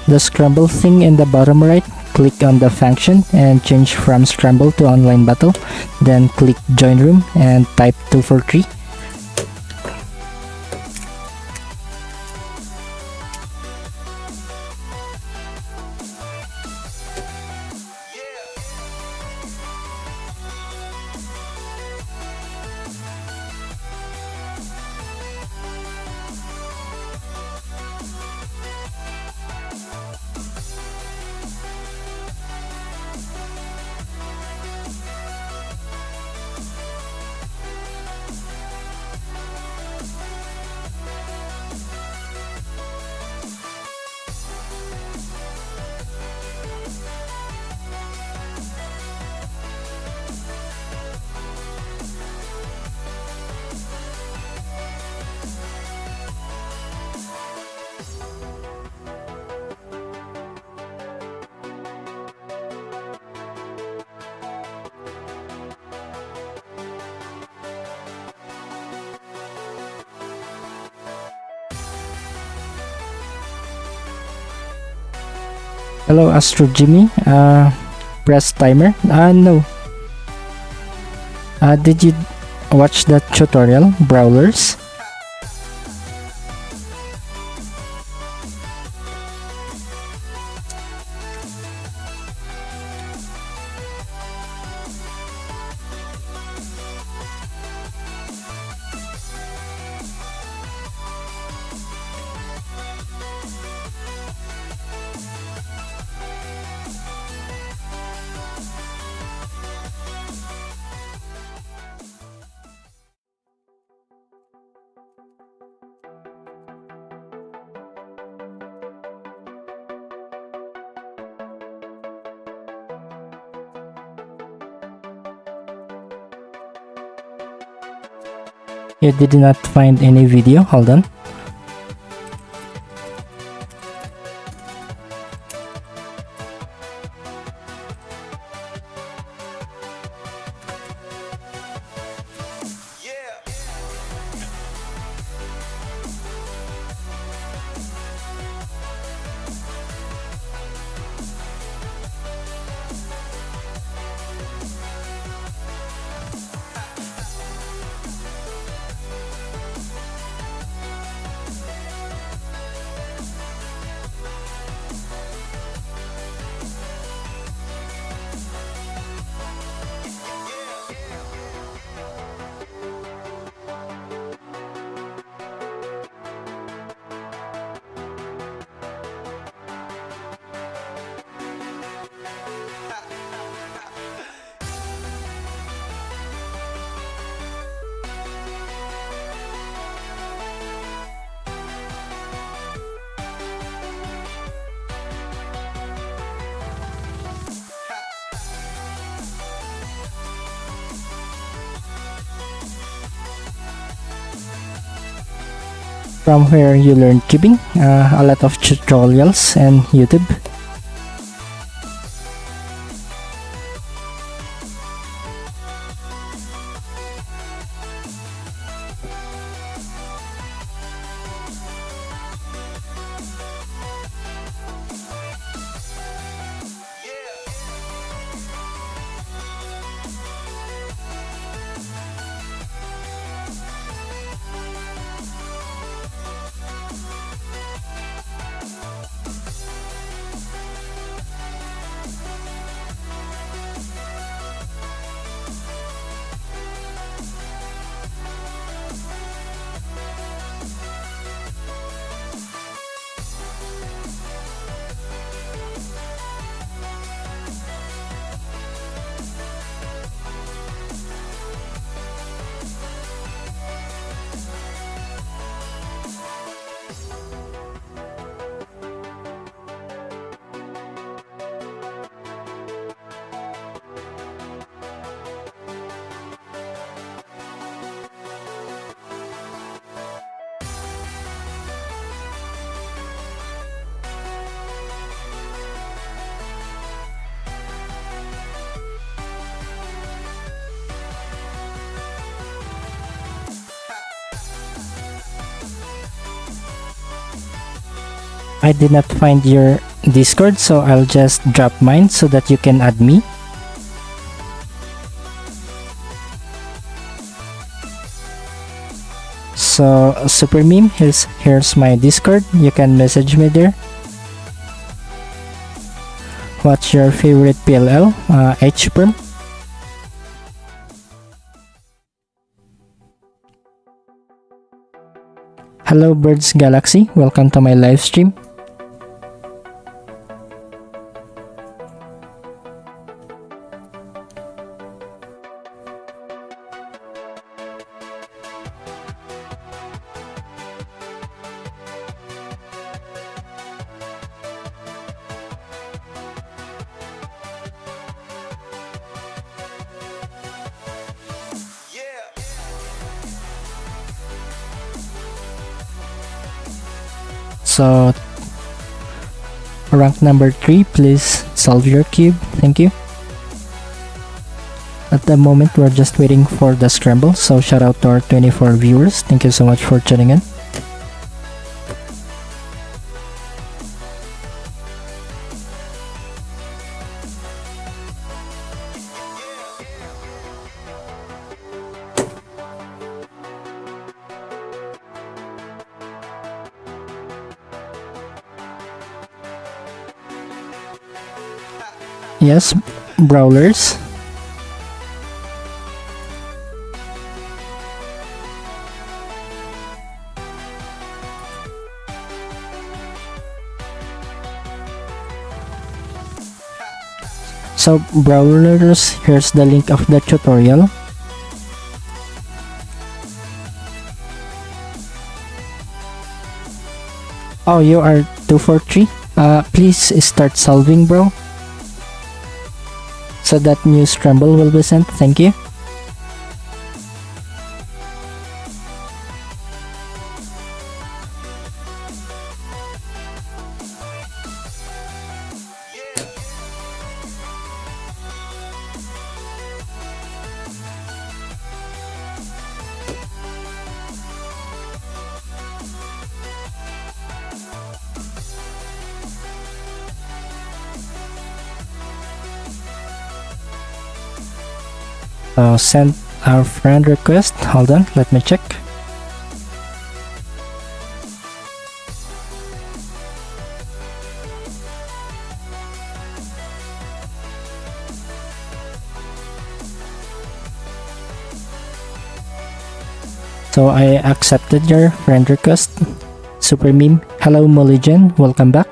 [SPEAKER 1] the scramble thing in the bottom right, click on the function and change from scramble to online battle, then click join room and type 243. Hello Astro Jimmy, press timer. No. Did you watch that tutorial, Brawlers? You did not find any video? Hold on. From where you learn cubing, a lot of tutorials and YouTube. I did not find your Discord, so I'll just drop mine so that you can add me. So Super Meme, here's my Discord. You can message me there. What's your favorite PLL? H-Perm. Hello Birds Galaxy, welcome to my live stream. So rank number 3, please solve your cube. Thank you. At the moment we're just waiting for the scramble, so shout out to our 24 viewers. Thank you so much for tuning in. Yes, brawlers. So brawlers, here's the link of the tutorial. Oh, you are 243? Please start solving, bro, so that new scramble will be sent. Thank you. Send our friend request. Hold on, let me check. So I accepted your friend request. Super Meme. Hello Moligen, welcome back.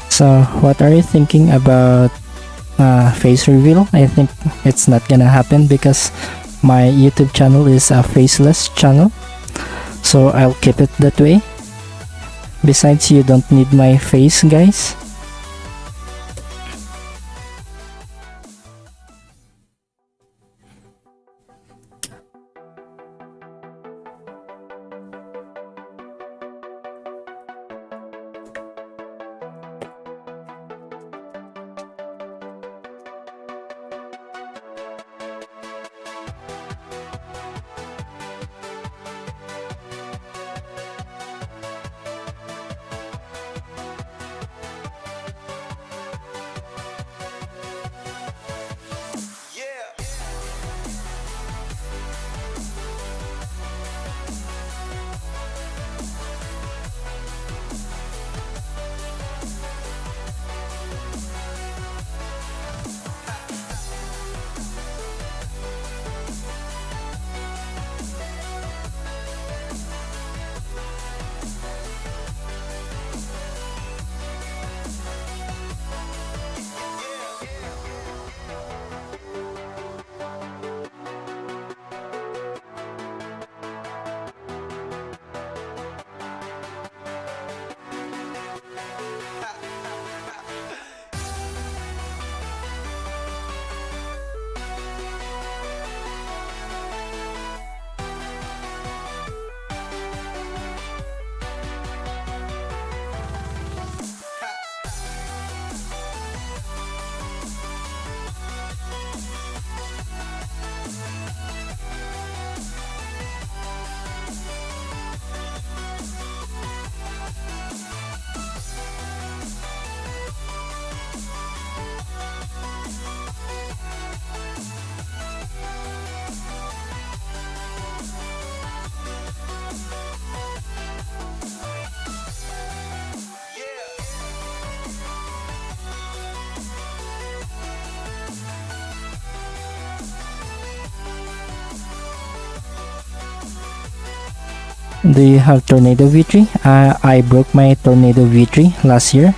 [SPEAKER 1] So what are you thinking about face reveal? I think it's not gonna happen because my YouTube channel is a faceless channel, so I'll keep it that way. Besides, you don't need my face, guys. Do you have Tornado V3? I broke my Tornado V3 last year.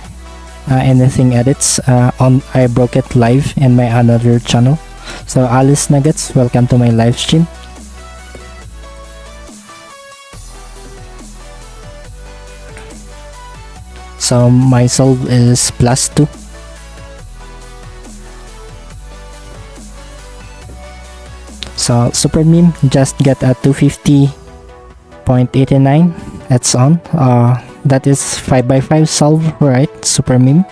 [SPEAKER 1] Anything edits on I broke it live in my another channel. So Alice Nuggets, welcome to my live stream. So my solve is +2. So Super Meme just get a 250.89. It's on. That is 5x5 solve, right? Super Meme.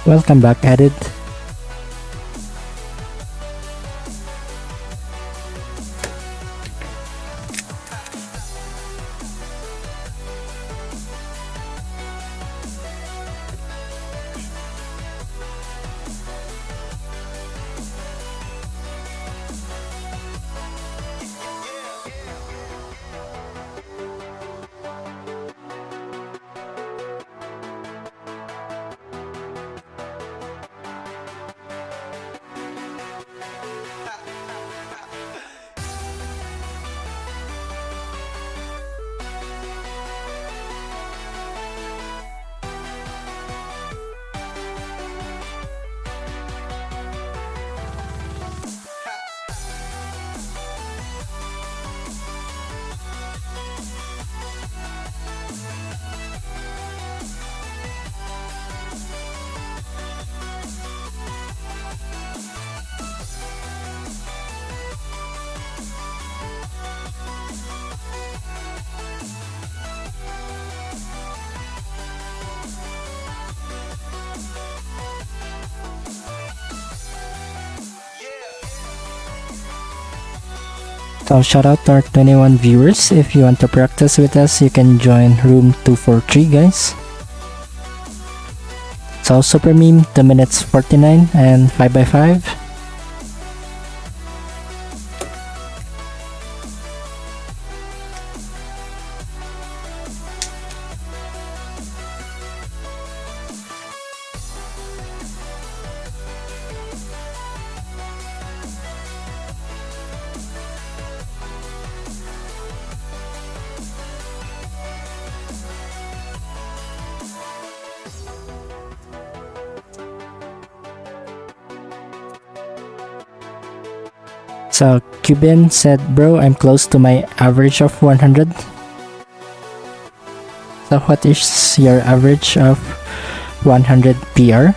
[SPEAKER 1] Welcome back, Edit. So shout out to our 21 viewers. If you want to practice with us, you can join room 243, guys. So Super Meme 2 minutes 49 and 5x5. So Cuban said, bro, I'm close to my average of 100. So what is your average of 100 PR,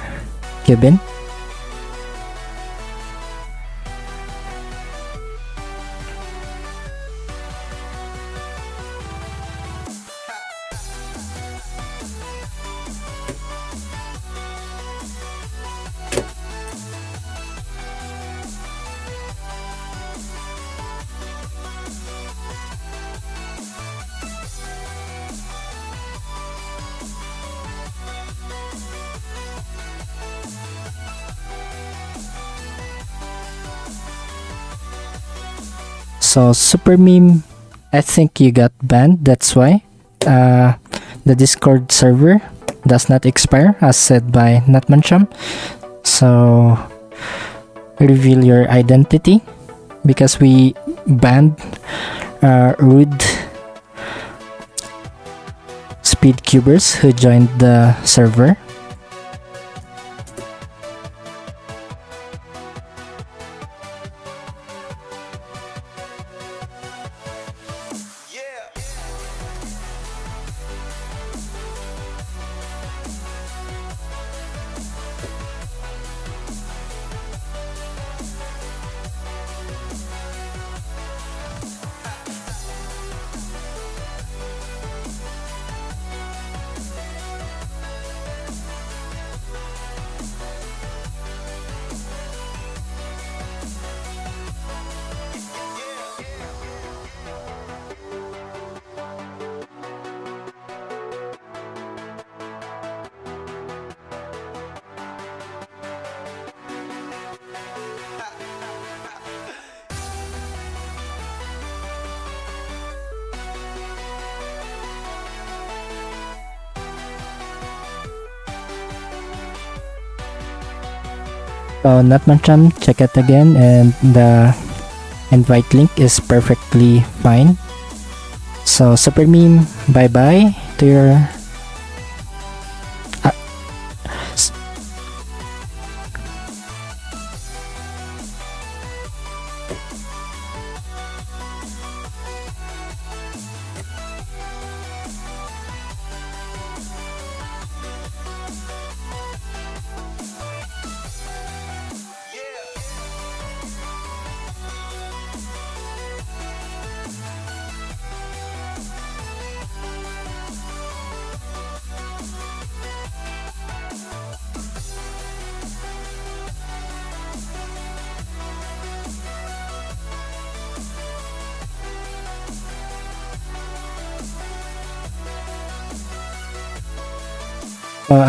[SPEAKER 1] Cuban? So Super Meme, I think you got banned, that's why. The Discord server does not expire as said by Natmancham. So reveal your identity, because we banned rude speedcubers who joined the server. So Natmancham, check it again, and the invite link is perfectly fine. So Super Meme, bye bye to your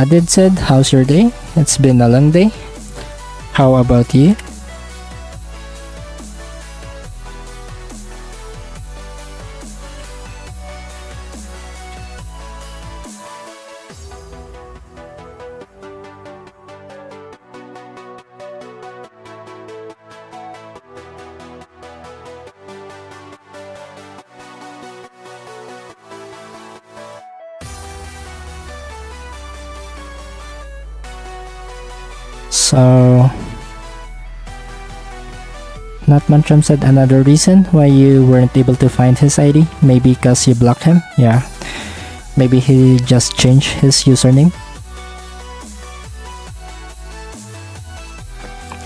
[SPEAKER 1] Adid said, how's your day? It's been a long day. How about you? So Natmancham said, another reason why you weren't able to find his ID, maybe because you blocked him. Yeah, maybe he just changed his username.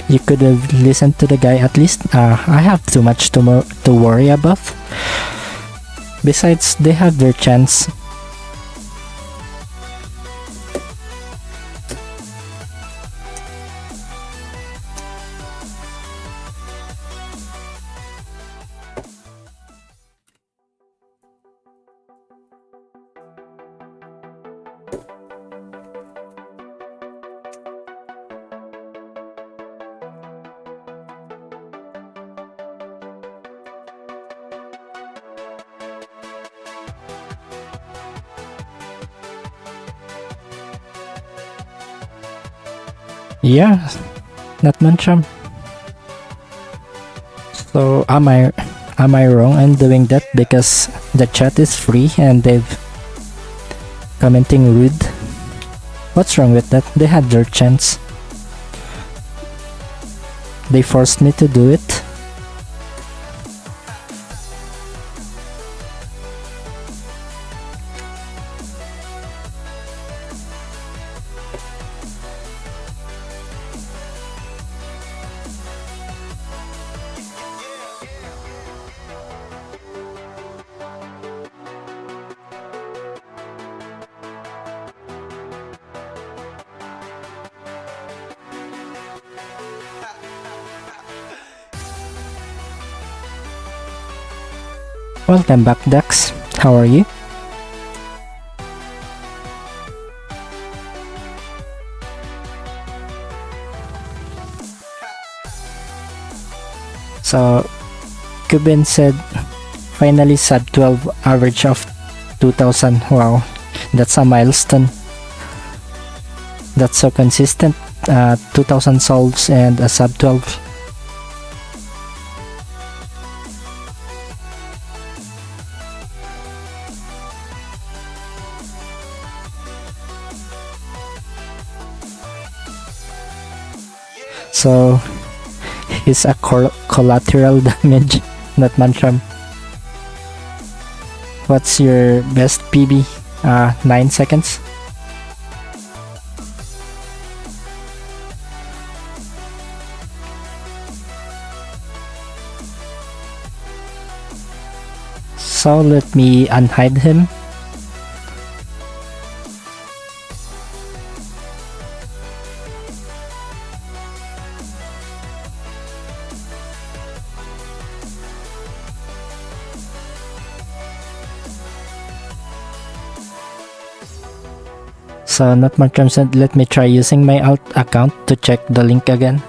[SPEAKER 1] You could have listened to the guy at least. I have too much to worry about. Besides, they have their chance. Yeah, Natmancham. So am I wrong in doing that because the chat is free and they've commenting rude? What's wrong with that? They had their chance. They forced me to do it. Welcome back, Dax. How are you? So, Kubin said, finally sub 12 average of 2000. Wow, that's a milestone. That's so consistent. 2000 solves and a sub 12. So he's a collateral damage, not Mantram. What's your best PB? 9 seconds. So let me unhide him. So not much time said, let me try using my alt account to check the link again.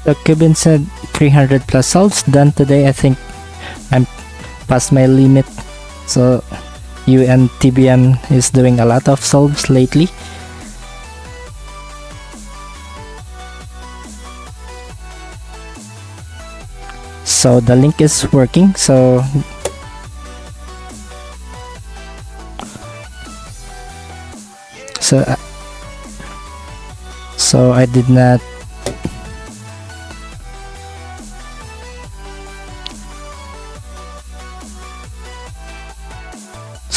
[SPEAKER 1] So Kevin said 300 plus solves done today. I think I'm past my limit. So you and TBM is doing a lot of solves lately. So the link is working. So I did not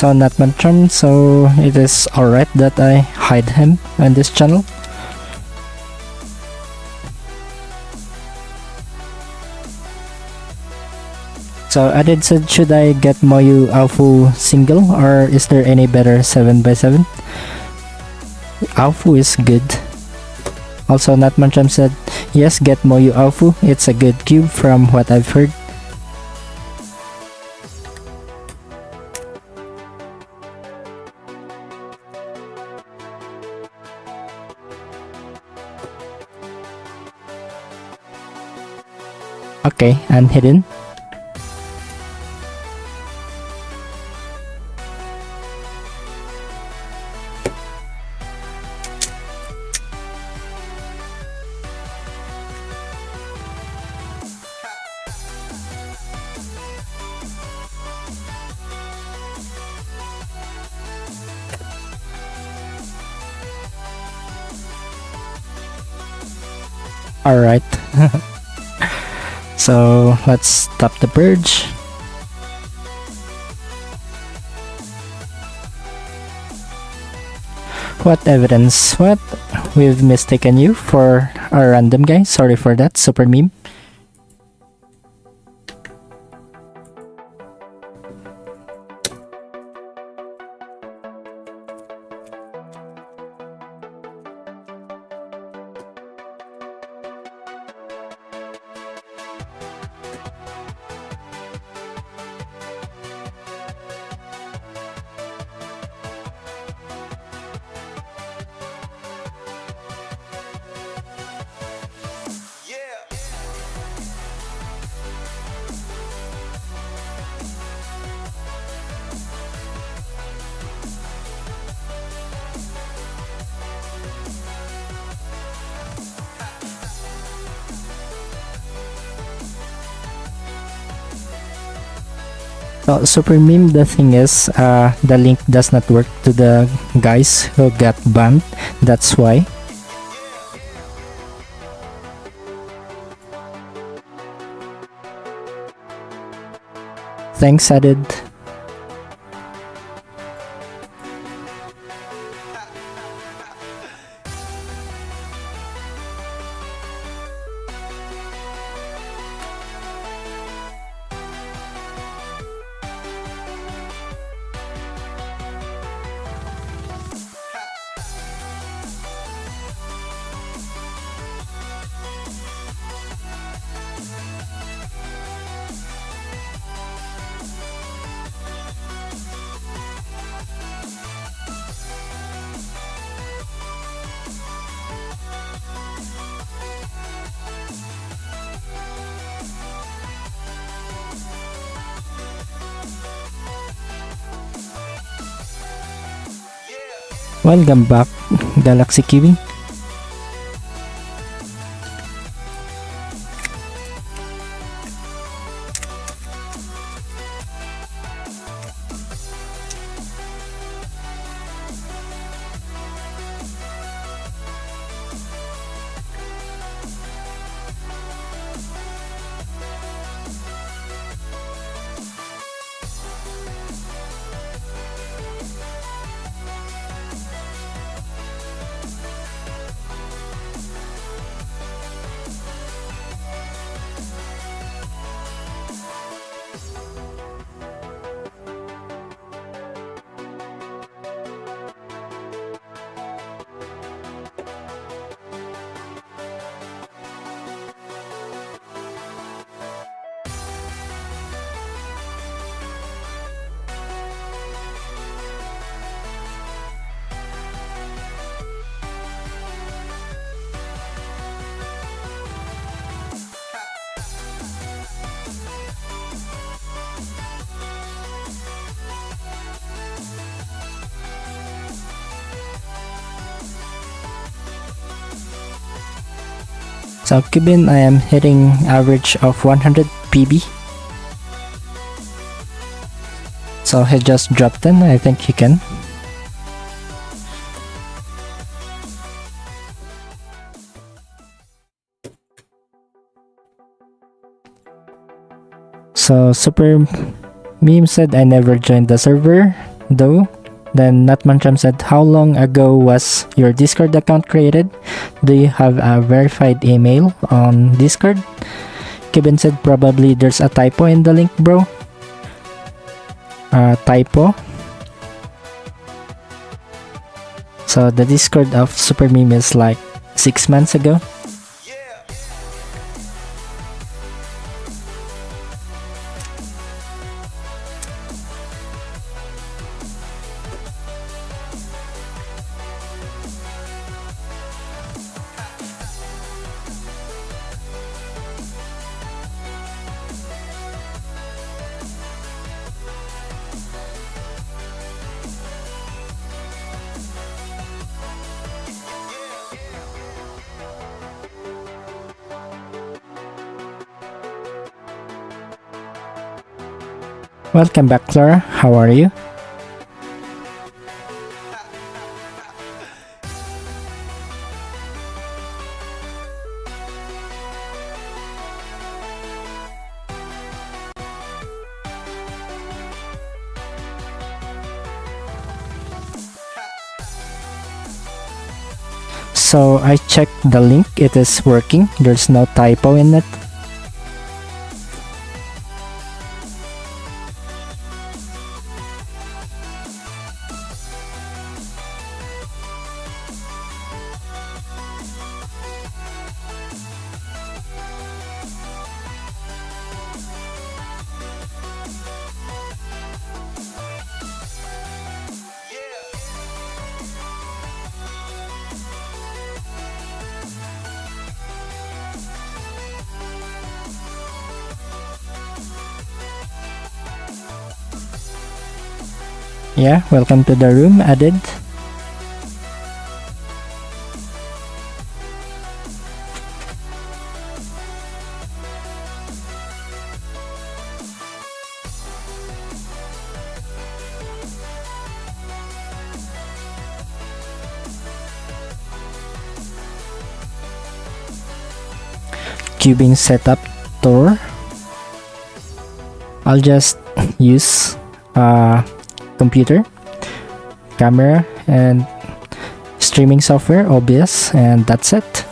[SPEAKER 1] not Mantram, so it is alright that I hide him on this channel. So Adid said, should I get Moyu Aufu single or is there any better 7x7? Aufu is good. Also not Mantram said, yes, get Moyu Aufu, it's a good cube from what I've heard. Okay, I'm hidden. Alright. So let's stop the purge. What evidence? What? We've mistaken you for a random guy. Sorry for that, super meme. So, super meme, the thing is, the link does not work to the guys who got banned. That's why. Thanks, added. Welcome back, Galaxy Kiwi. So Kibin, I am hitting average of 100 PB. So he just dropped in, I think he can. So Super Meme said I never joined the server though. Then Natmancham said, how long ago was your Discord account created? Do you have a verified email on Discord? Kevin said, probably there's a typo in the link, bro. Typo. So the Discord of Super Meme is like 6 months ago. Welcome back, Clara. How are you? So I checked the link, it is working, there's no typo in it. Yeah, welcome to the room added. Cubing setup tour. I'll just use computer, camera, and streaming software, OBS, and that's it.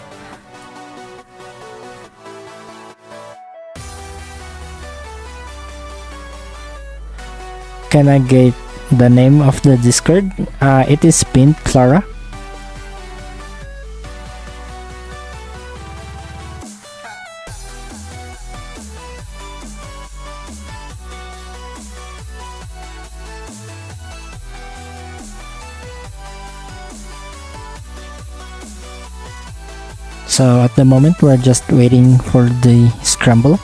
[SPEAKER 1] Can I get the name of the Discord? It is pinned, Clara. So at the moment we're just waiting for the scramble.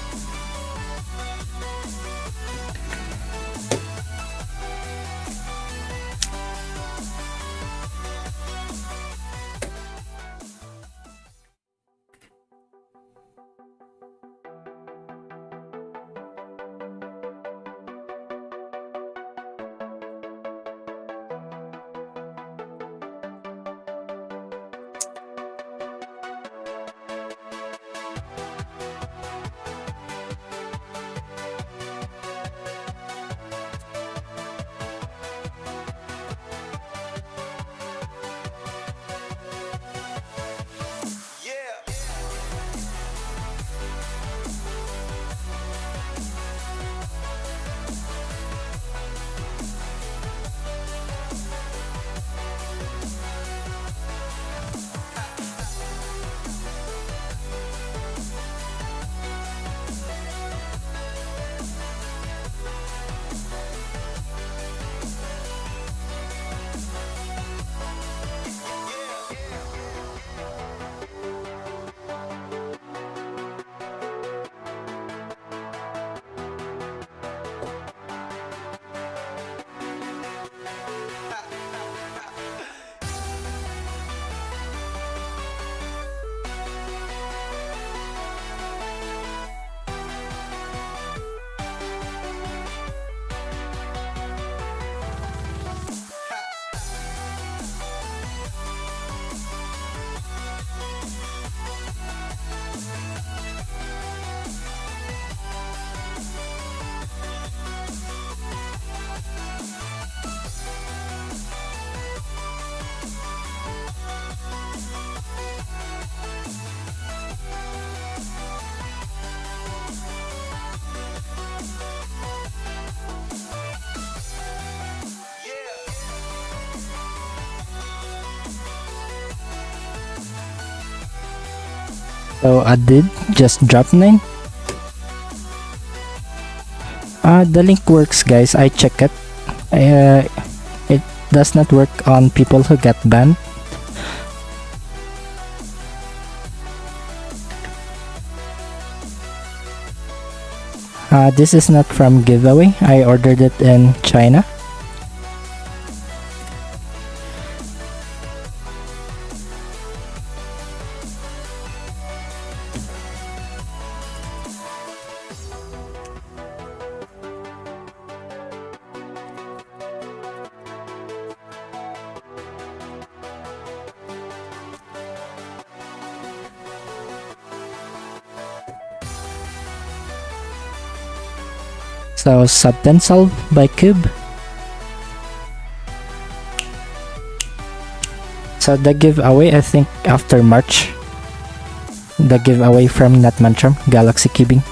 [SPEAKER 1] So I did just drop 9. The link works, guys. I check it. It does not work on people who get banned. This is not from giveaway. I ordered it in China. So sub 10 solve by Cube. So the giveaway, I think after March, the giveaway from Nat Mantram, Galaxy Cubing.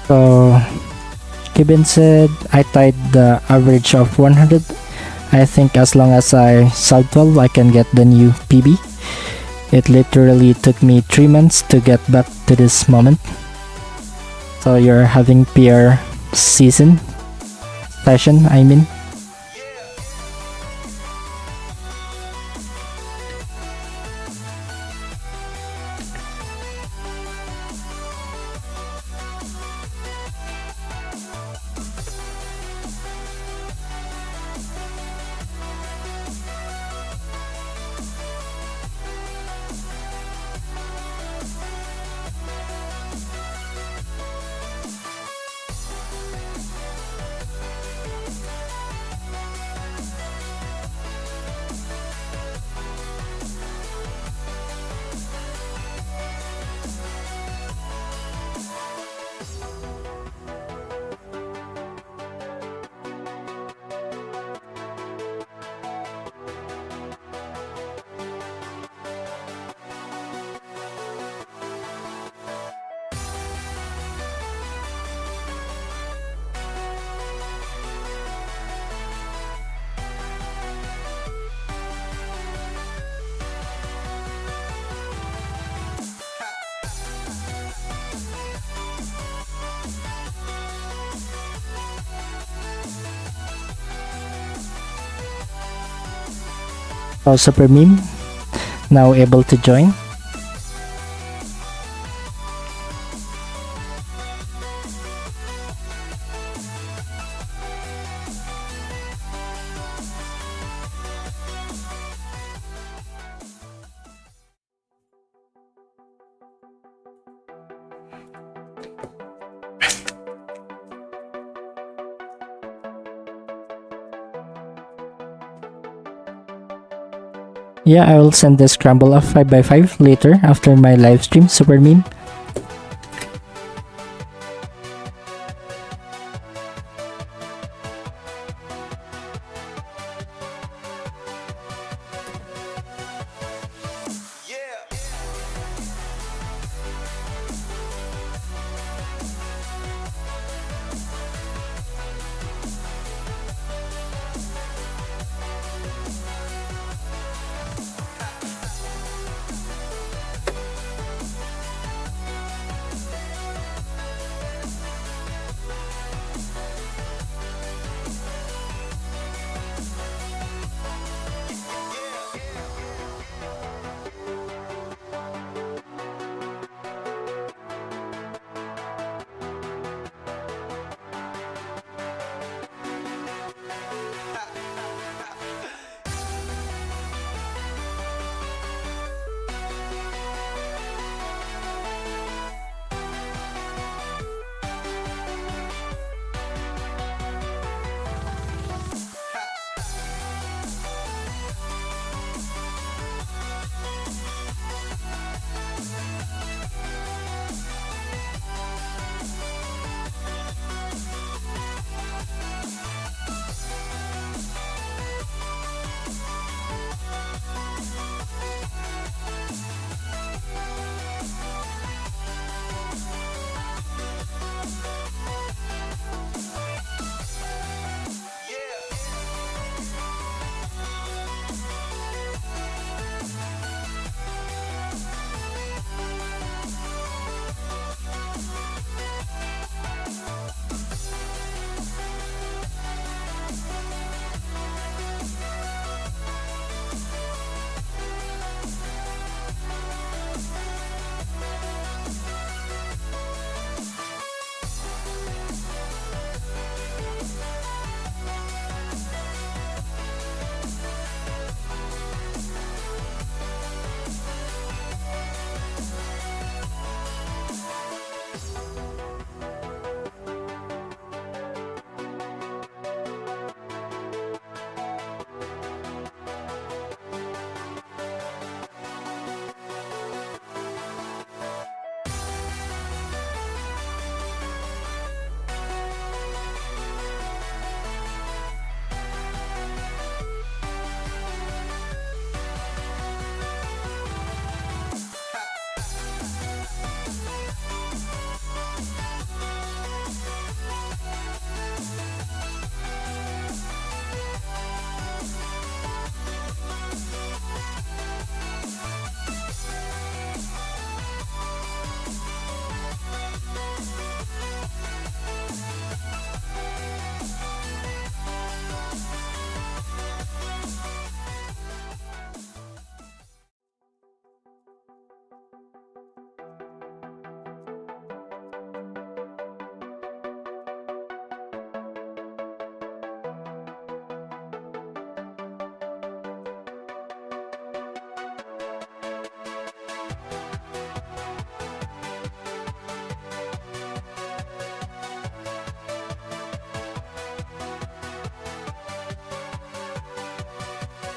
[SPEAKER 1] So Kevin said I tied the average of 100. I think as long as I sub 12 I can get the new PB. It literally took me 3 months to get back to this moment. So you're having PR season session, I mean. So Super Meme now able to join. Yeah, I will send the scramble of 5x5 later after my live stream, Super Meme.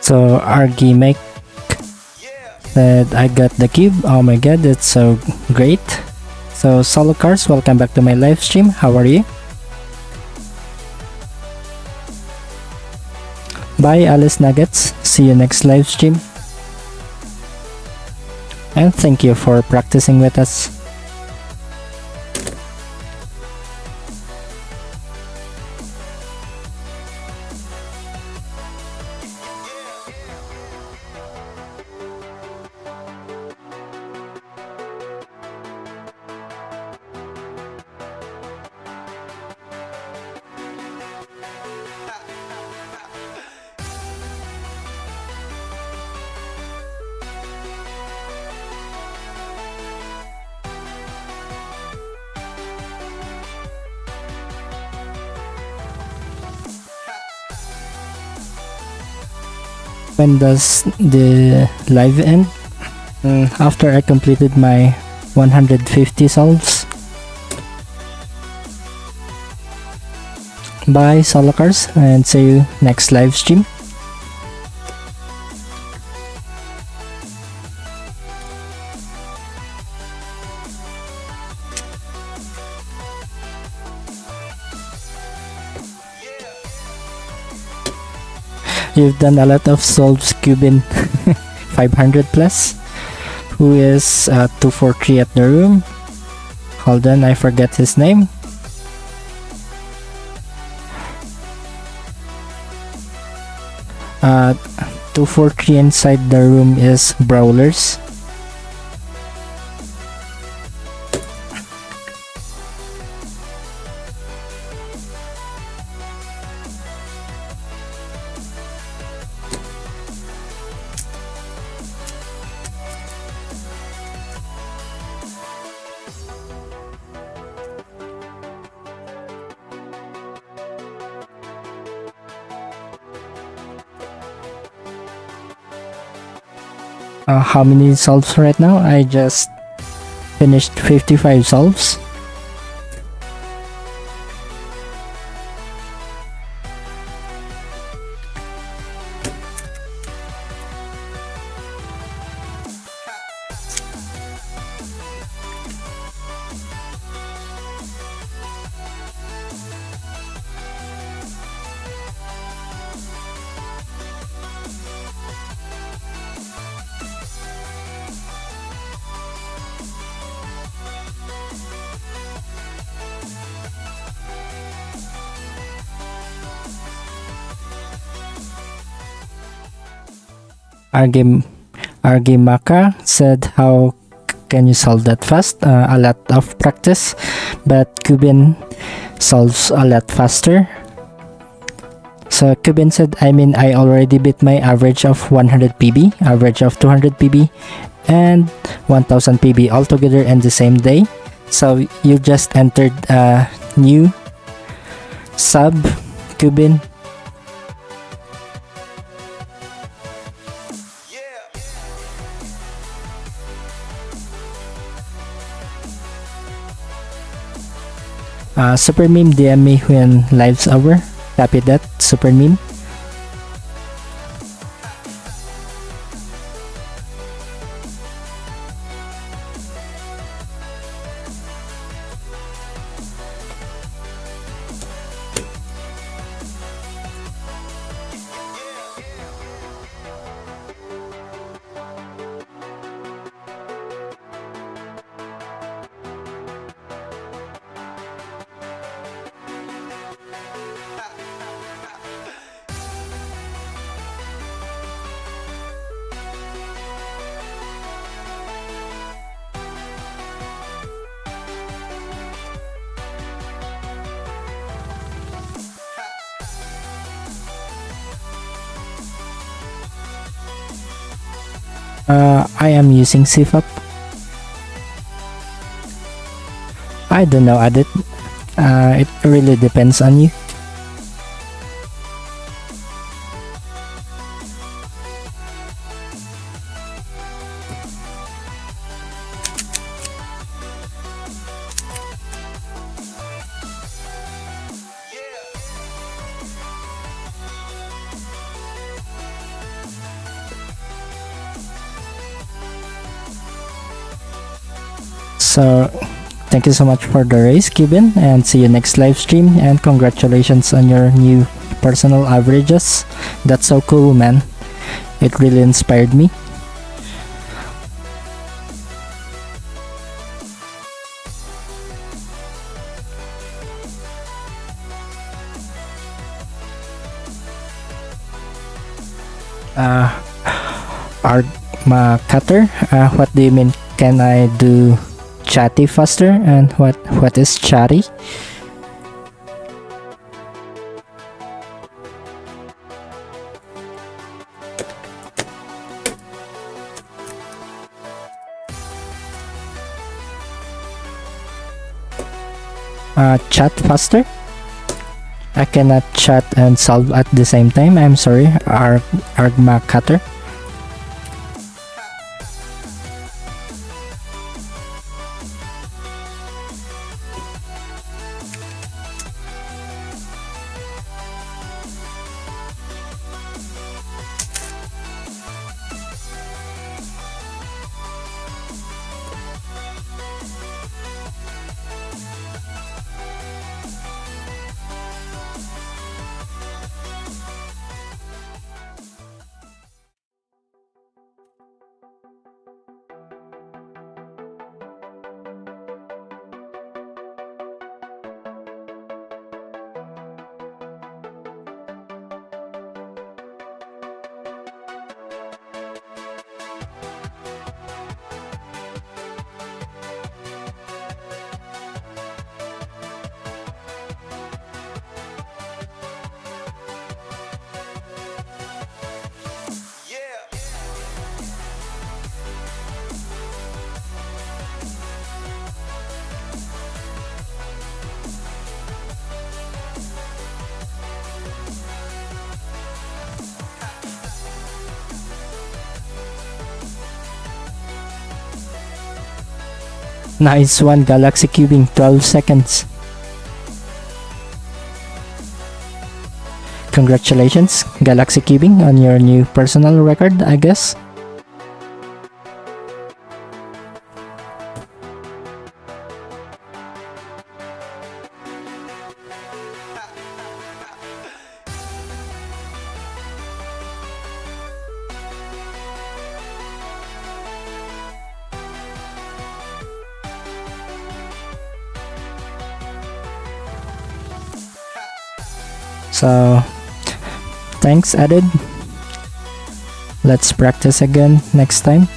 [SPEAKER 1] So Argimake said I got the cube. Oh my god, that's so great. So Solo Cars, welcome back to my live stream. How are you? Bye Alice Nuggets. See you next live stream. And thank you for practicing with us. When does the live end? After I completed my 150 solves. Bye Solocars, and see you next live stream. You've done a lot of solves, Cubin. 500 plus. Who is 243 at the room? Hold on, I forget his name. Uh, 243 inside the room is Brawlers. How many solves right now? I just finished 55 solves. Argimaka said, how can you solve that fast? A lot of practice, but Cubin solves a lot faster. So Cubin said, I already beat my average of 100 PB, average of 200 PB, and 1000 PB altogether in the same day. So you just entered a new sub, Cubin. Super Meme, DM me when live's over. Copy that, Super Meme. I am using CFAP. I don't know, Adit. It really depends on you. So thank you so much for the race, Cuban, and see you next live stream. And congratulations on your new personal averages. That's so cool, man. It really inspired me. Uh, Argma Cutter, what do you mean? Can I do chatty faster? And what is chatty? Chat faster? I cannot chat and solve at the same time. I'm sorry, Argma Cutter. Nice one, Galaxy Cubing, 12 seconds. Congratulations, Galaxy Cubing, on your new personal record, I guess. So, thanks, Added. Let's practice again next time.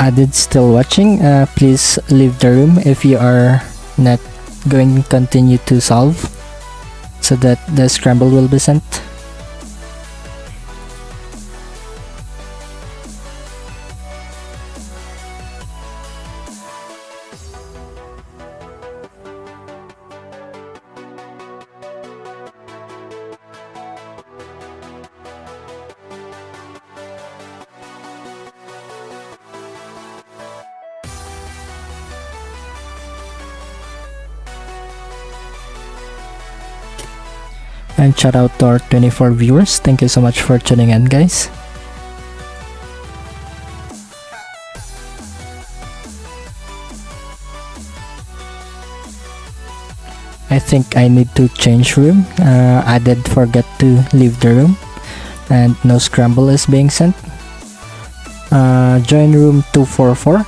[SPEAKER 1] Added still watching, please leave the room if you are not going to continue to solve, so that the scramble will be sent. And shout out to our 24 viewers. Thank you so much for tuning in, guys. I think I need to change room. I did forget to leave the room, and no scramble is being sent. Join room 244.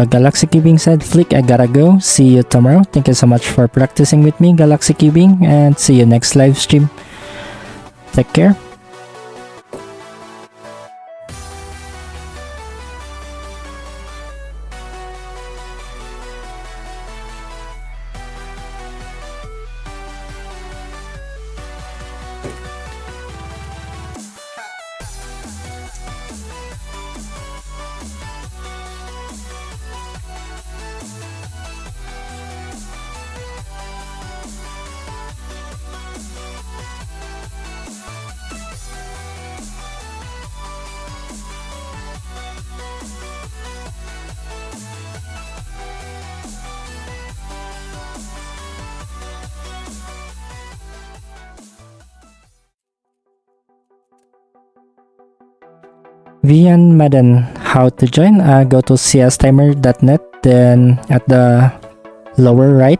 [SPEAKER 1] Galaxy Cubing said, Flick, I gotta go. See you tomorrow. Thank you so much for practicing with me, Galaxy Cubing, and see you next live stream. Take care. Vian Madden, how to join? Go to cstimer.net, then at the lower right,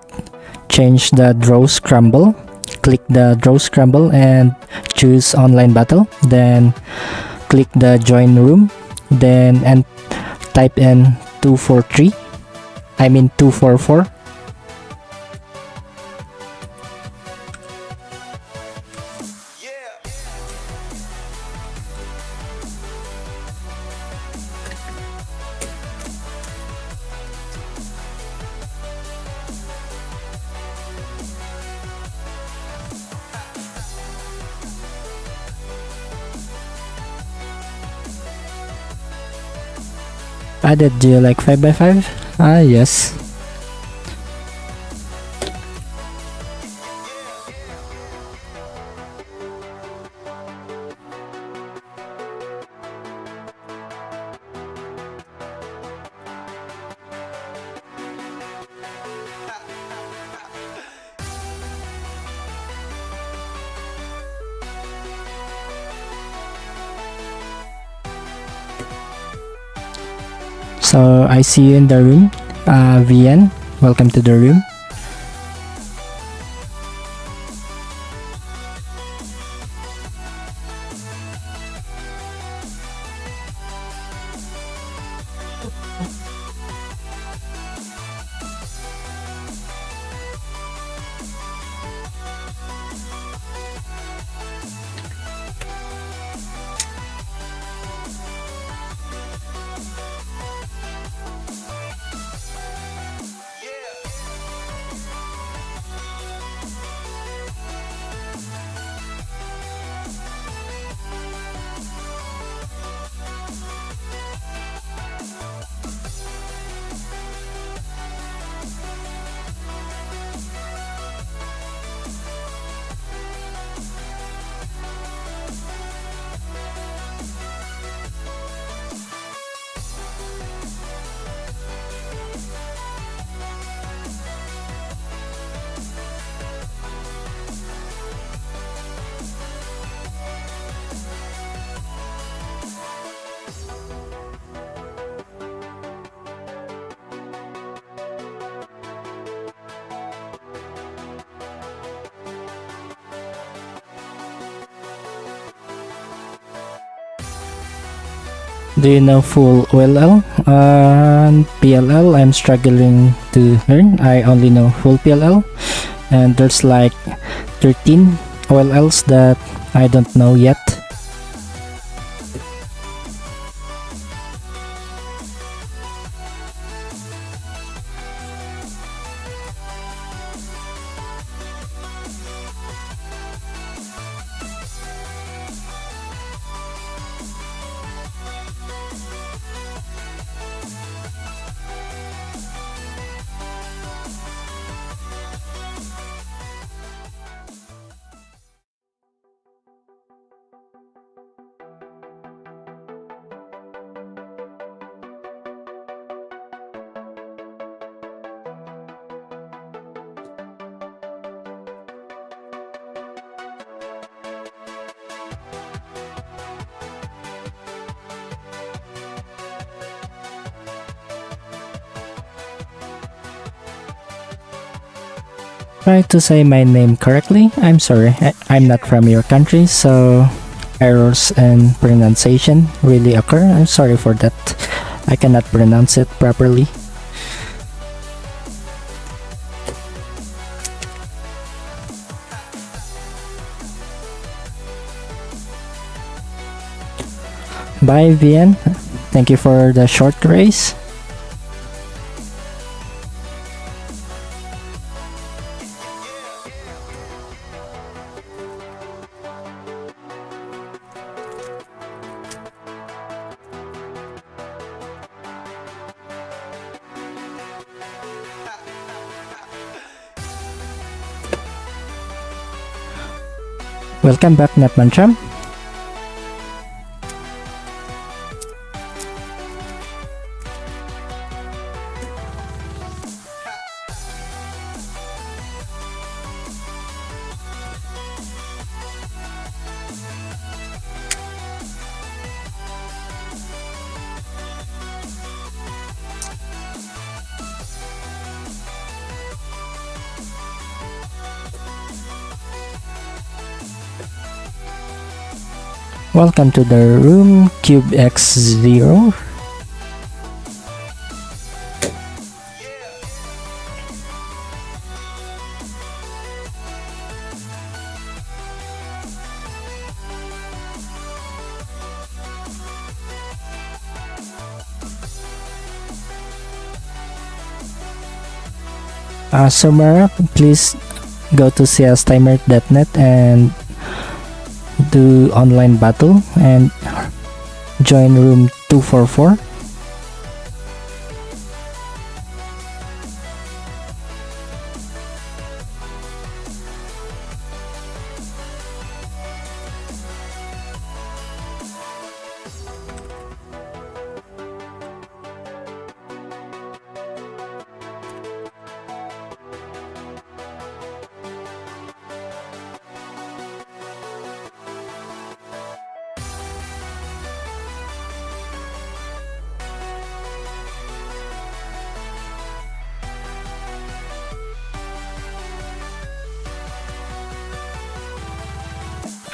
[SPEAKER 1] change the draw scramble. Click the draw scramble and choose online battle. Then click the join room. Then and type in 244. Added, do you like 5x5? Yes. So I see you in the room, VN. Welcome to the room. Do you know full OLL? PLL, I'm struggling to learn. I only know full PLL, and there's like 13 OLLs that I don't know yet. Try to say my name correctly. I'm sorry, I'm not from your country, so errors in pronunciation really occur. I'm sorry for that. I cannot pronounce it properly. Bye, Vian. Thank you for the short race. Welcome back, Natmancham. Welcome to the room, Cube X0. Samara, please go to cstimer.net and do online battle and join room 244.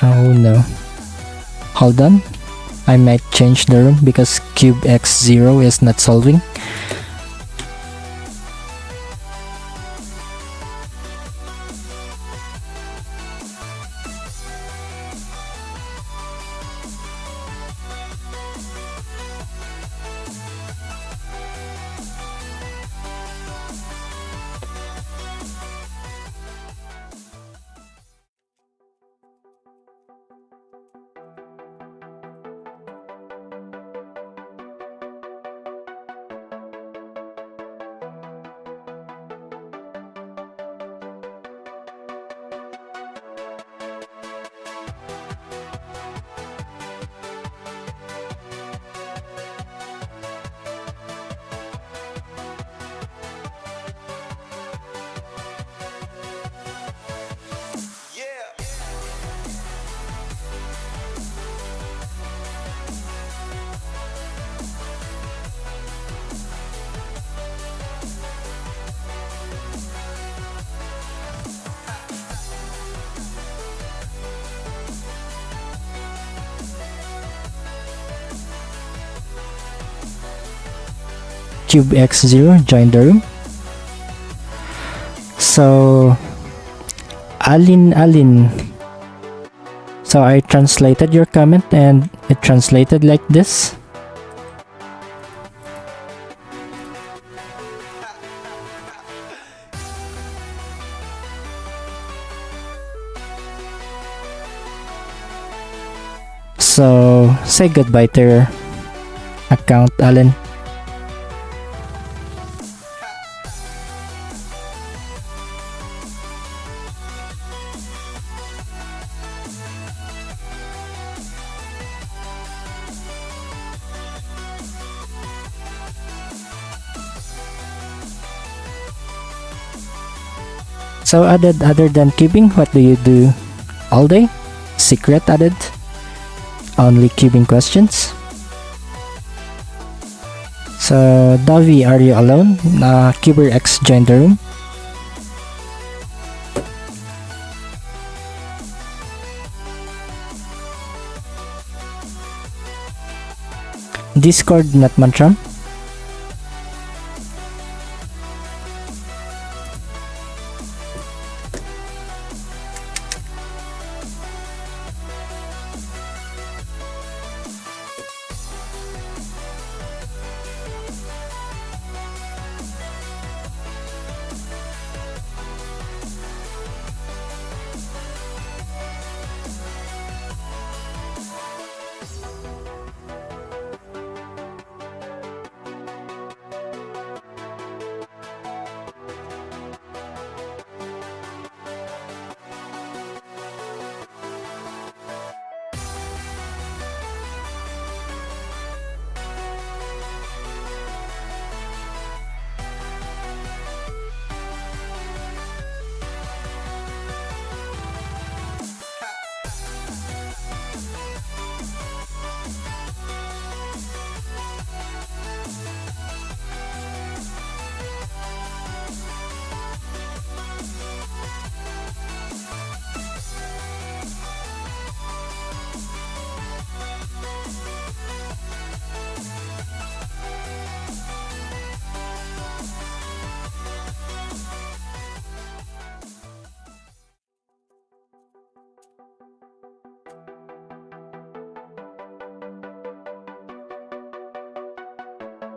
[SPEAKER 1] Oh no. Hold on. I might change the room because Cube X0 is not solving. Cube X0 joined the room. So Alin, so I translated your comment and it translated like this. So say goodbye to your account, Alan. So other than cubing, what do you do all day? Secret added? Only cubing questions? So Davi, are you alone? Cuber X joined the room. Discord, not Mantram.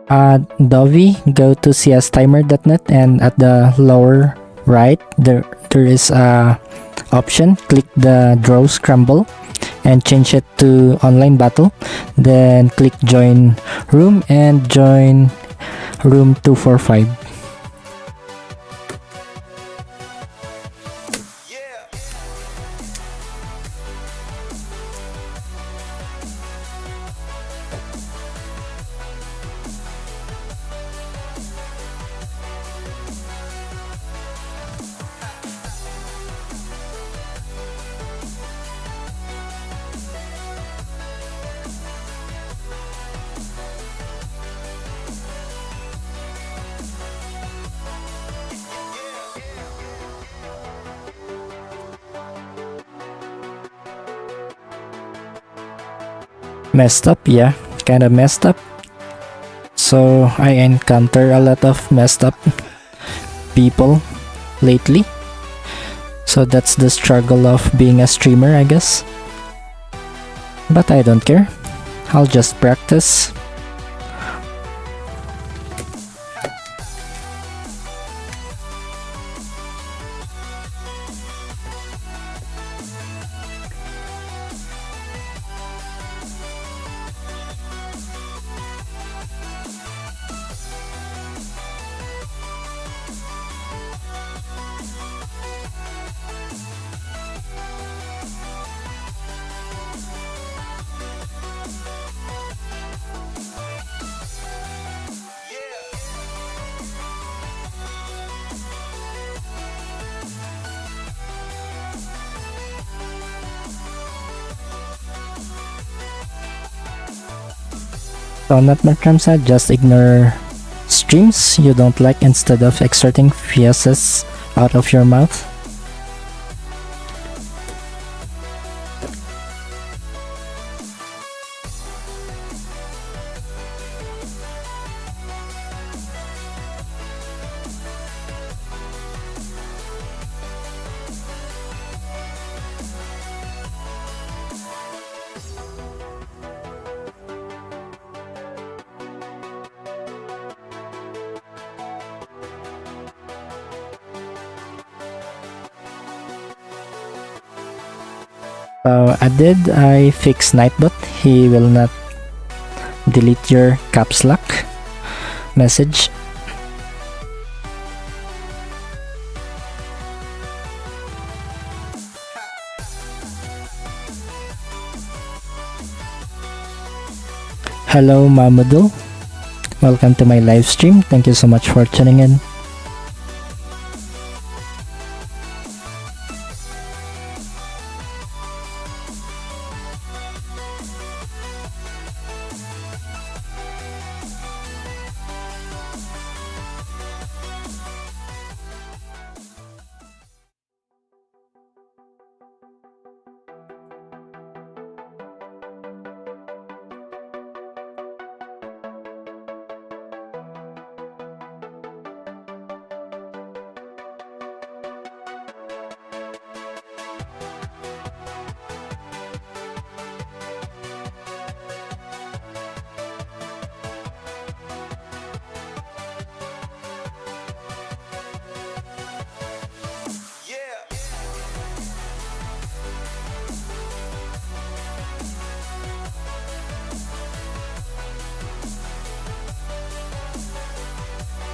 [SPEAKER 1] Dovey, go to cstimer.net, and at the lower right there is a option. Click the draw scramble and change it to online battle, then click join room and join room 245. Messed up, yeah, kind of messed up. So I encounter a lot of messed up people lately. So that's the struggle of being a streamer, I guess. But I don't care. I'll just practice. So not much Ramsa, just ignore streams you don't like instead of exerting feces out of your mouth. So I fix Nightbot. He will not delete your caps lock message. Hello Mamadou, welcome to my live stream. Thank you so much for tuning in.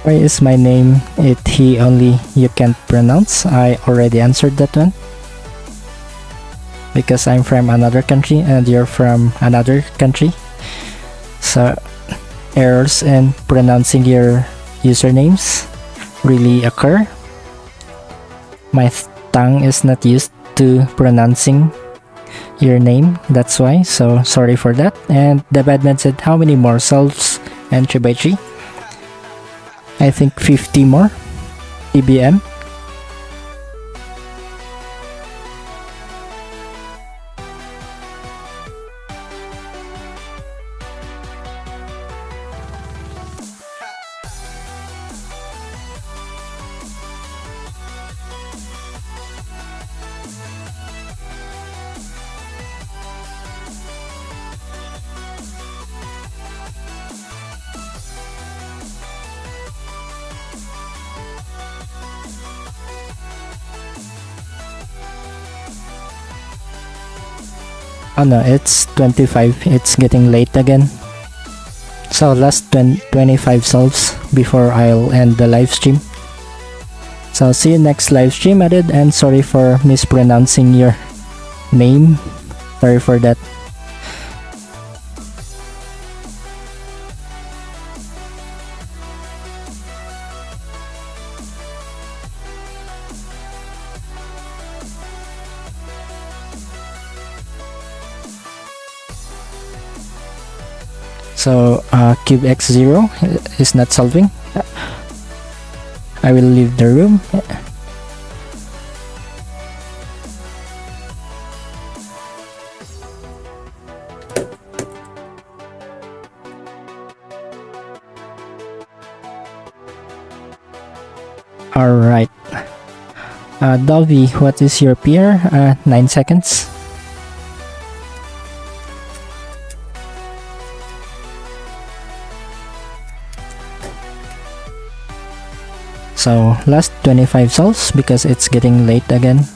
[SPEAKER 1] Why is my name he only you can't pronounce? I already answered that one. Because I'm from another country and you're from another country. So errors in pronouncing your usernames really occur. My tongue is not used to pronouncing your name, that's why. So sorry for that. And the badman said how many more solves and 3x3? I think 50 more EBM. Oh no, it's 25. It's getting late again. So last 25 solves before I'll end the live stream. So see you next live stream, Adid, and sorry for mispronouncing your name. Sorry for that. So cube x0 is not solving. I will leave the room. Alright. Dolby, what is your PR? 9 seconds. So last 25 solves because it's getting late again.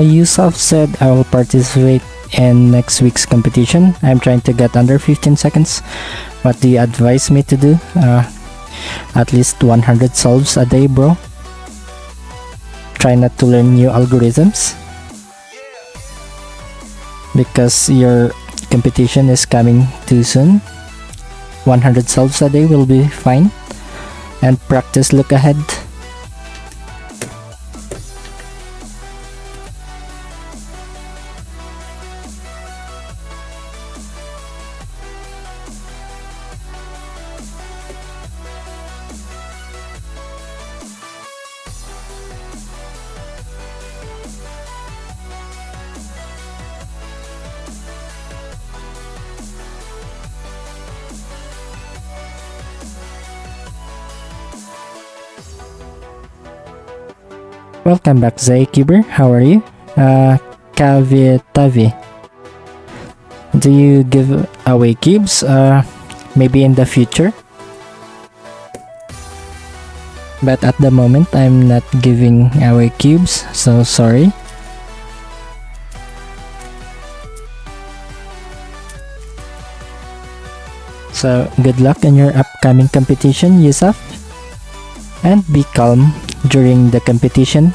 [SPEAKER 1] Yusuf said I will participate in next week's competition. I'm trying to get under 15 seconds. What do you advise me to do? At least 100 solves a day, bro. Try not to learn new algorithms because your competition is coming too soon. 100 solves a day will be fine. And practice look ahead. Welcome back, Zaykeeper. How are you? Kavitavi. Do you give away cubes? Maybe in the future. But at the moment, I'm not giving away cubes, so sorry. So good luck in your upcoming competition, Yusuf. And be calm during the competition.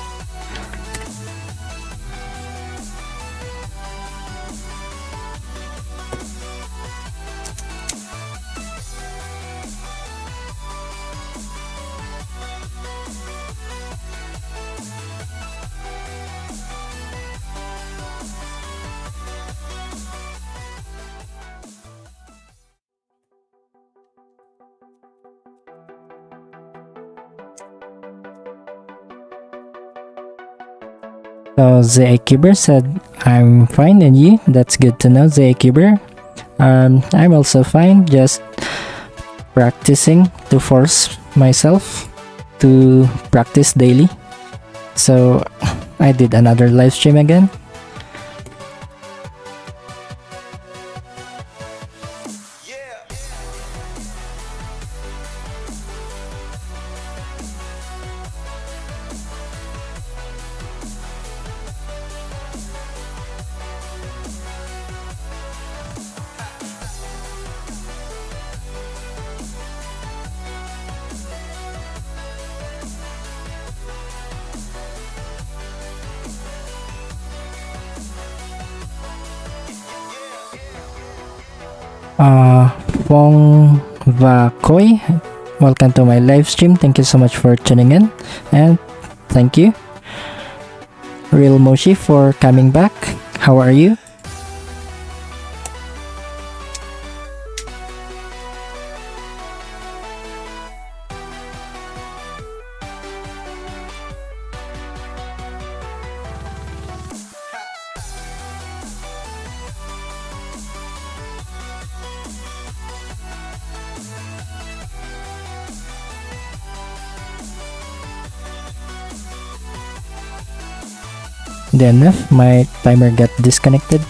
[SPEAKER 1] So Cuber said, I'm fine, and you? That's good to know, Cuber. I'm also fine, just practicing to force myself to practice daily. So I did another live stream again. Fong Vakoy, welcome to my live stream. Thank you so much for tuning in, and thank you Real Moshi for coming back. How are you? Then my timer got disconnected.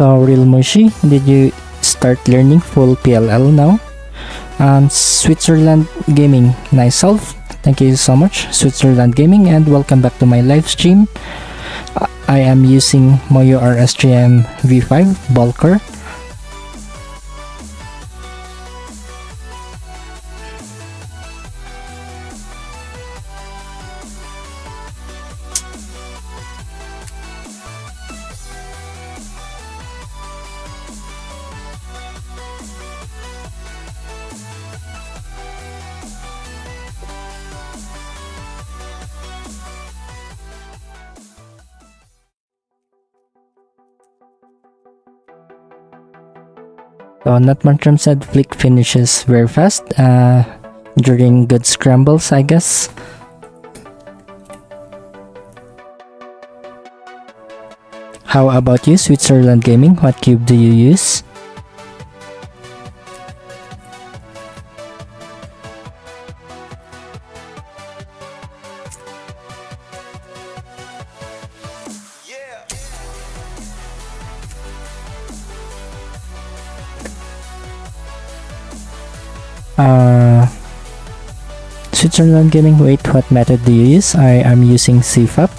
[SPEAKER 1] So, Real Moshi, did you start learning full PLL now? Switzerland Gaming, nice self. Thank you so much, Switzerland Gaming, and welcome back to my live stream. I am using Moyo RS3M V5 Bulker. So Nutmushroom said Flick finishes very fast during good scrambles, I guess. How about you, Switzerland Gaming? What cube do you use? Switzerland Gaming, wait, what method do you use? I am using CFAP.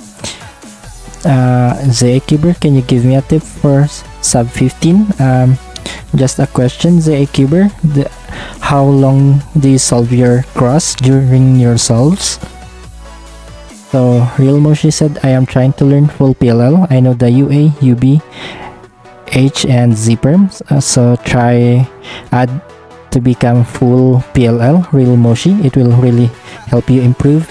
[SPEAKER 1] Cuber, can you give me a tip for sub 15? Just a question, Cuber, how long do you solve your cross during your solves? So Real Moshi said, I am trying to learn full PLL. I know the UA, UB, H, and Z perms. So try add to become full PLL, Real Moshi. It will really help you improve.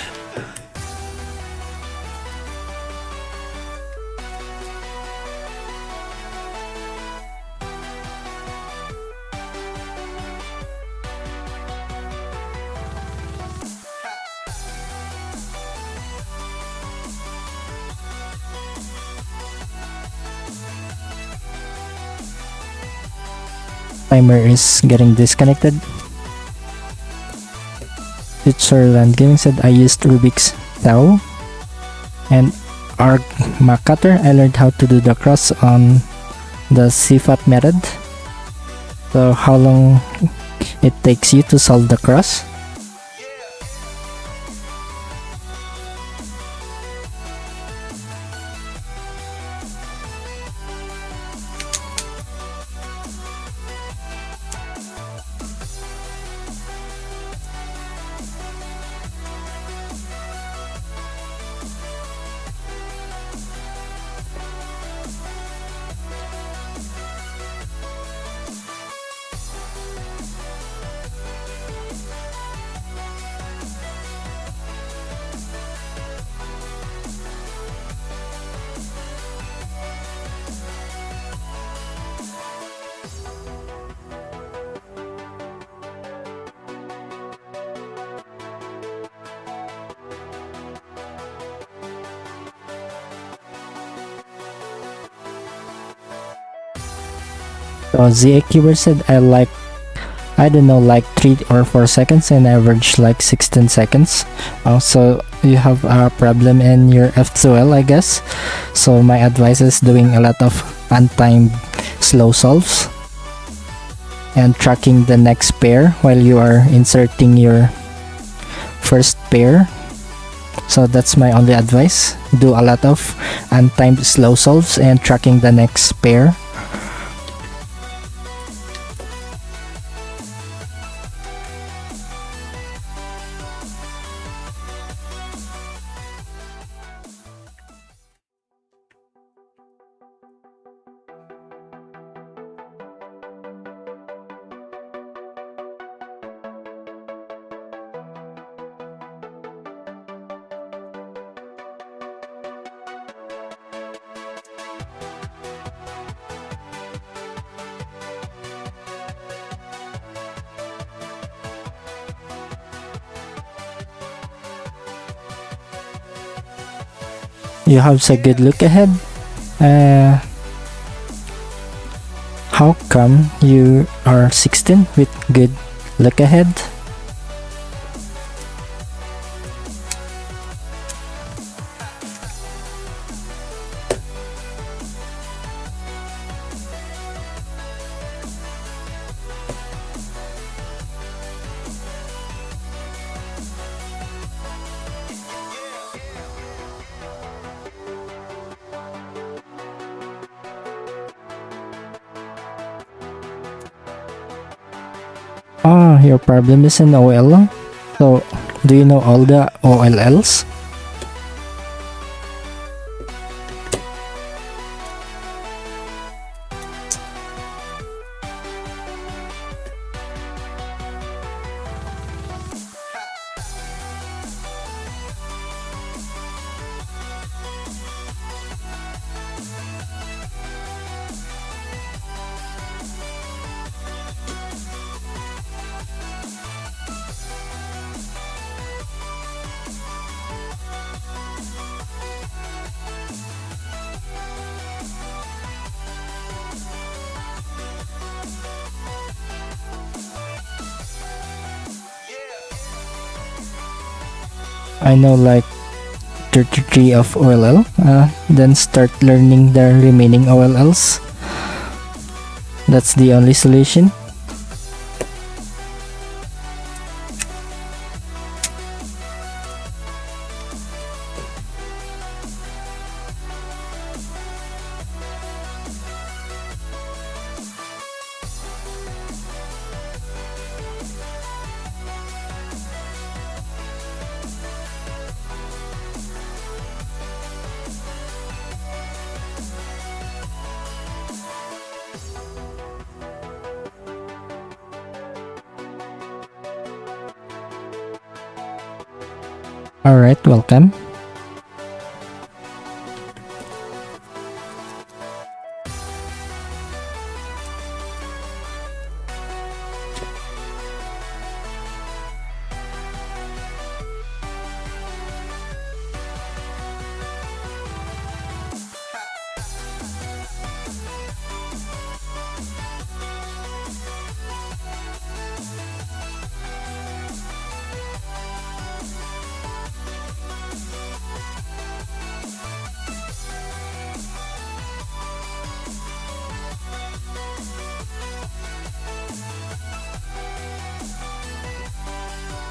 [SPEAKER 1] Timer is getting disconnected. Switzerland Gaming said I used Rubik's Tau and arc cutter. I learned how to do the cross on the CFAT method. So how long it takes you to solve the cross? So ZA said I don't know, like 3 or 4 seconds and average like 16 seconds. So you have a problem in your F2L, I guess. So my advice is doing a lot of untimed slow solves and tracking the next pair while you are inserting your first pair. So that's my only advice. Do a lot of untimed slow solves and tracking the next pair. You have a good look ahead. How come you are 16 with good look ahead? Your problem is in OL. So, do you know all the OLLs? I know like 33 of OLL, then start learning the remaining OLLs. That's the only solution. Alright, welcome.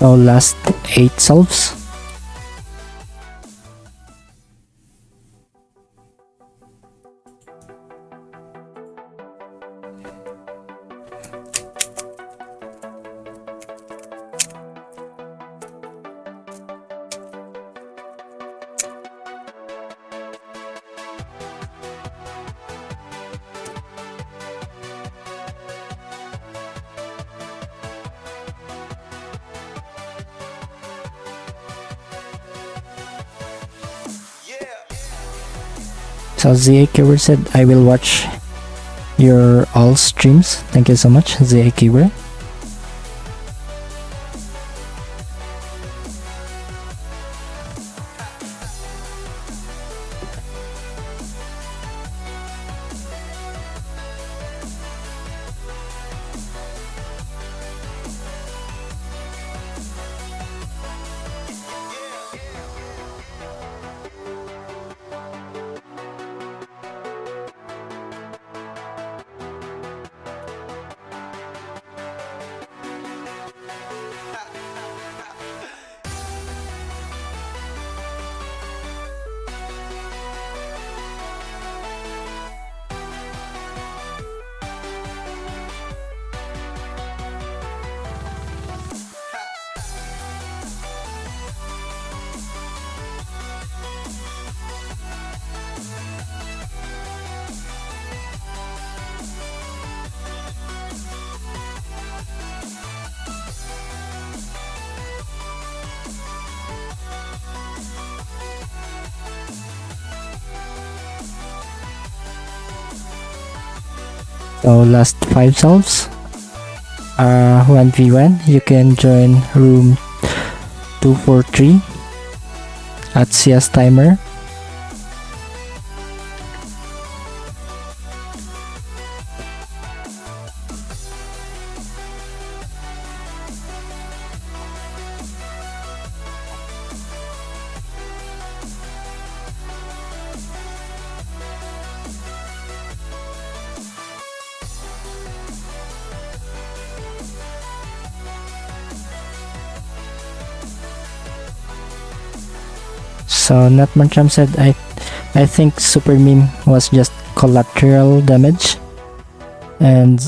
[SPEAKER 1] So last 8 solves. So ZA Keeper said, I will watch your all streams. Thank you so much, ZA Keeper. So last 5 solves. 1v1, you can join room 243 at CS timer. So Natmancham said, I think Super Meme was just collateral damage. And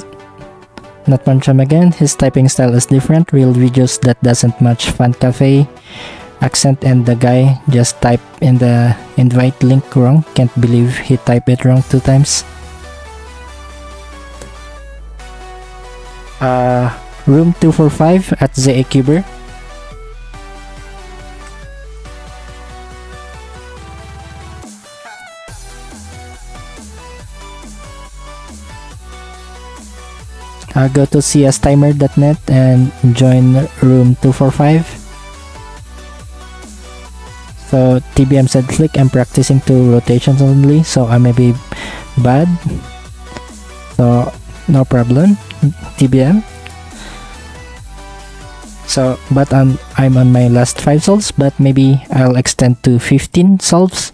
[SPEAKER 1] Natmancham again, his typing style is different. Real videos that doesn't match Fan Cafe accent, and the guy just typed in the invite link wrong. Can't believe he typed it wrong 2 times. Room 245 at ZA Cuber. Go to cstimer.net and join room 245. So TBM said, Flick, I'm practicing 2 rotations only, so I may be bad. So no problem, TBM. So but I'm on my last 5 solves, but maybe I'll extend to 15 solves.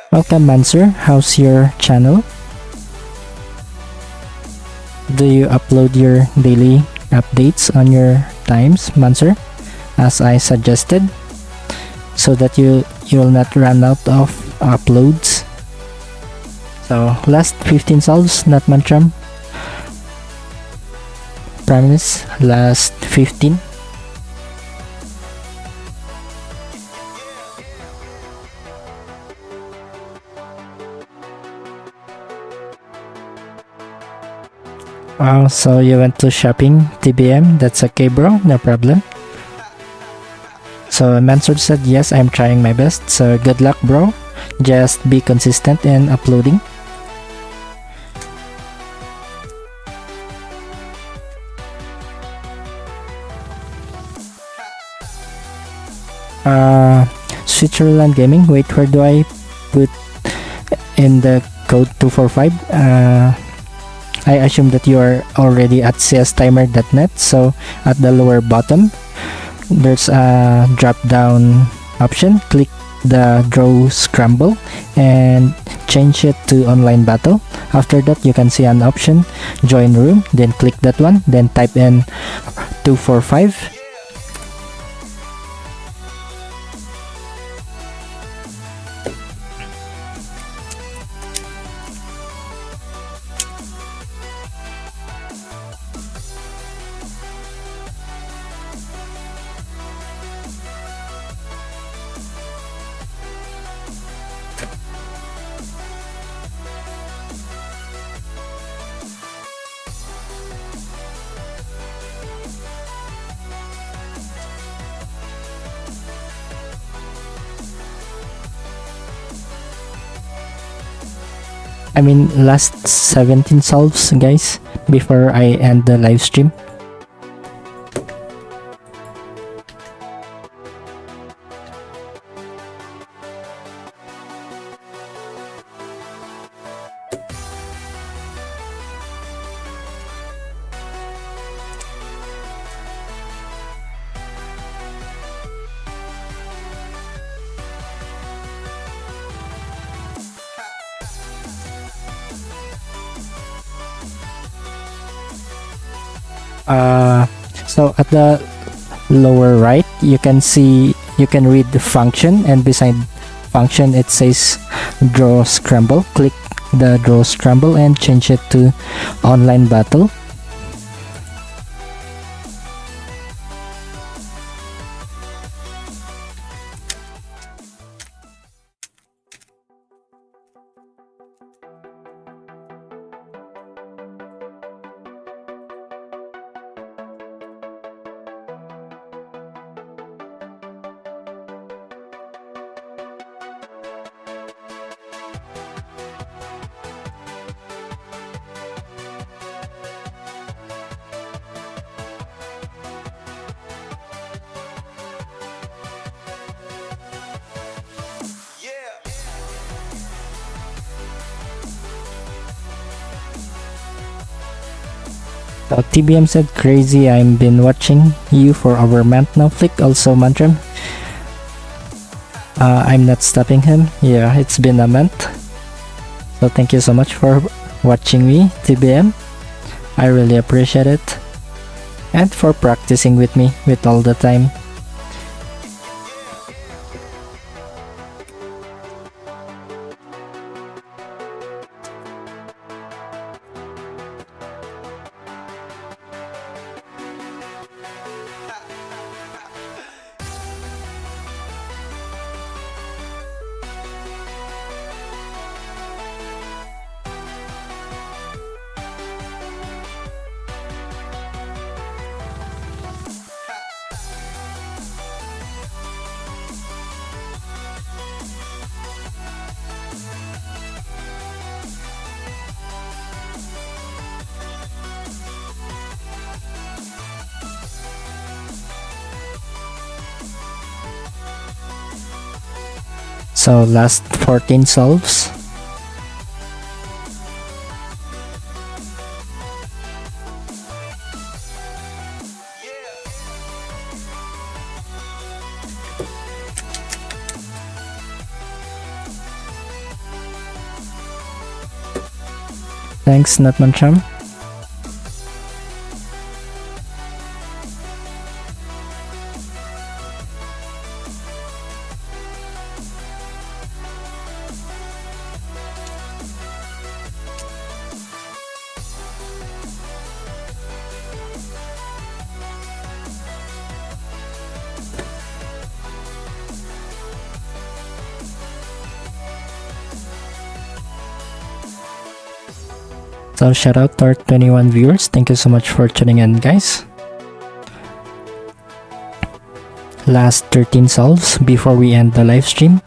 [SPEAKER 1] Welcome Mansur, how's your channel? Do you upload your daily updates on your times, Mansur, as I suggested, so that you will not run out of uploads? So last 15 solves, not Mantram. Promise, last 15. Wow, so you went to shopping, TBM, that's okay bro, no problem. So Mansur said, yes, I'm trying my best, so good luck bro, just be consistent in uploading. Switzerland Gaming. Wait, where do I put in the code 245? I assume that you are already at cstimer.net. So at the lower bottom, there's a drop down option. Click the draw scramble and change it to online battle. After that, you can see an option join room, then click that one, then type in 245. I mean, last 17 solves, guys, before I end the live stream. So at the lower right, you can read the function, and beside function it says draw scramble. Click the draw scramble and change it to online battle. So TBM said, crazy, I've been watching you for over a month now. Flick also Mantram. I'm not stopping him. Yeah, it's been a month. So thank you so much for watching me, TBM. I really appreciate it. And for practicing with me with all the time. So last 14 solves. Thanks, Natmancham. So shout out to our 21 viewers. Thank you so much for tuning in, guys. Last 13 solves before we end the live stream.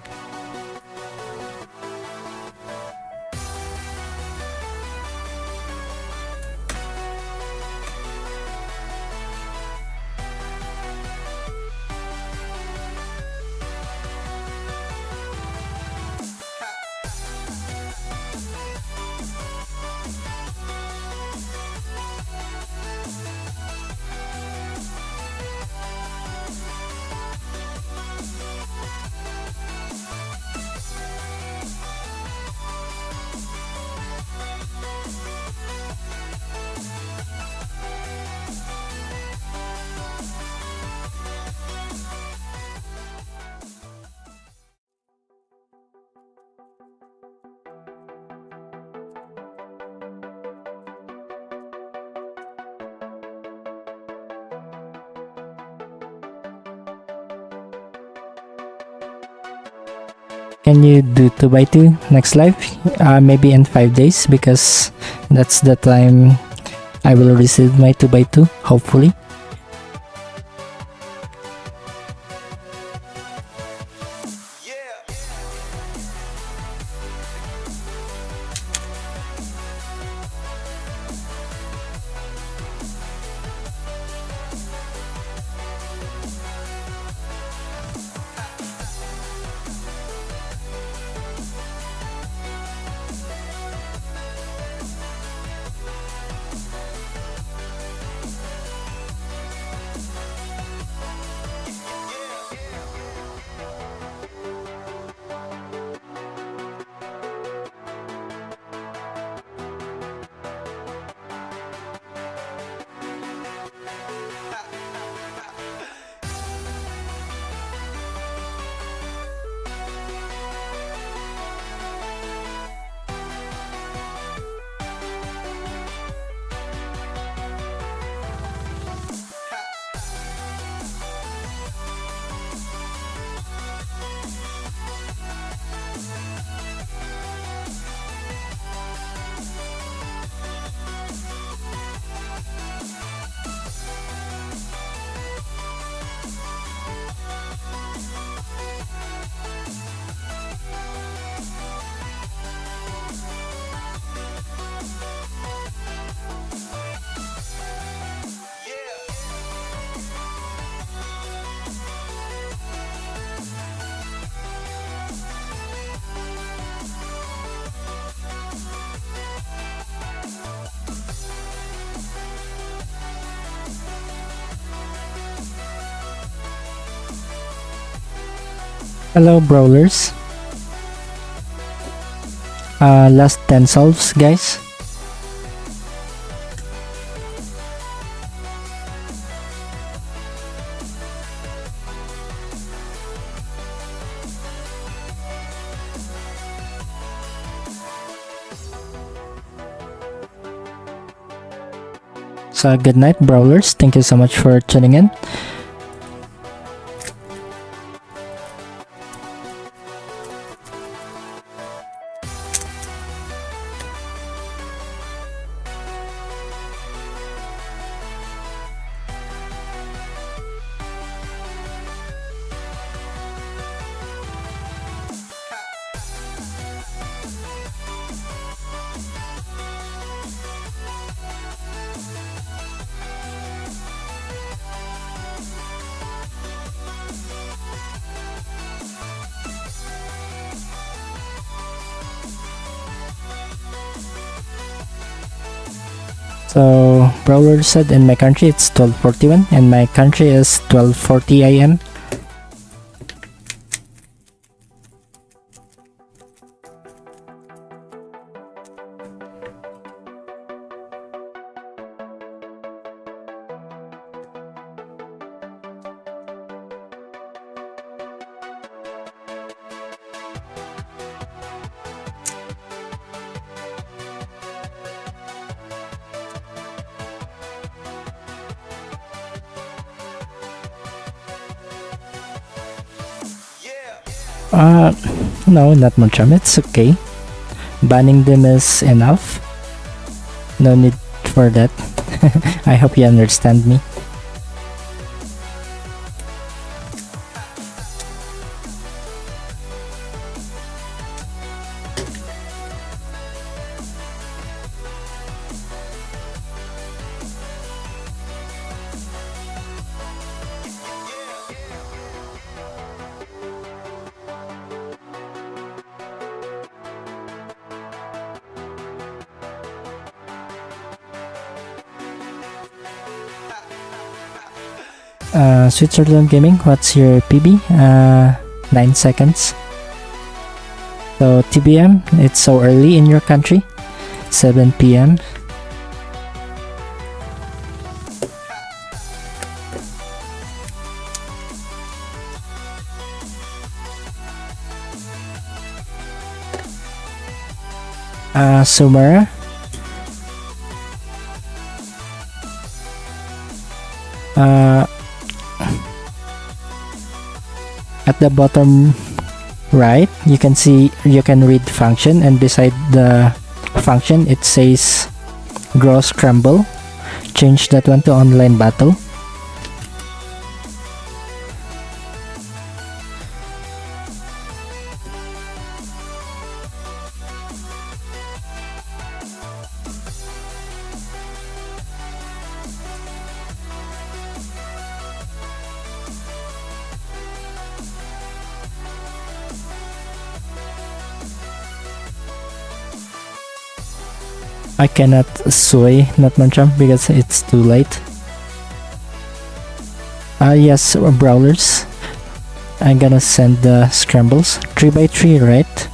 [SPEAKER 1] Can you do 2x2 next live? Maybe in 5 days, because that's the time I will receive my 2x2, hopefully. Hello, brawlers. Last 10 solves, guys. So good night, brawlers. Thank you so much for tuning in. So Brawler said in my country it's 12:41 and my country is 12:40 AM. No, not much. It's okay. Banning them is enough. No need for that. I hope you understand me. Switzerland Gaming, what's your PB? 9 seconds. So TBM, it's so early in your country, 7 PM. Sumera. At the bottom right, you can see, you can read function, and beside the function it says grow scramble. Change that one to online battle. I cannot sway Nutmuncham because it's too late. Yes, brawlers. I'm gonna send the scrambles 3x3, right?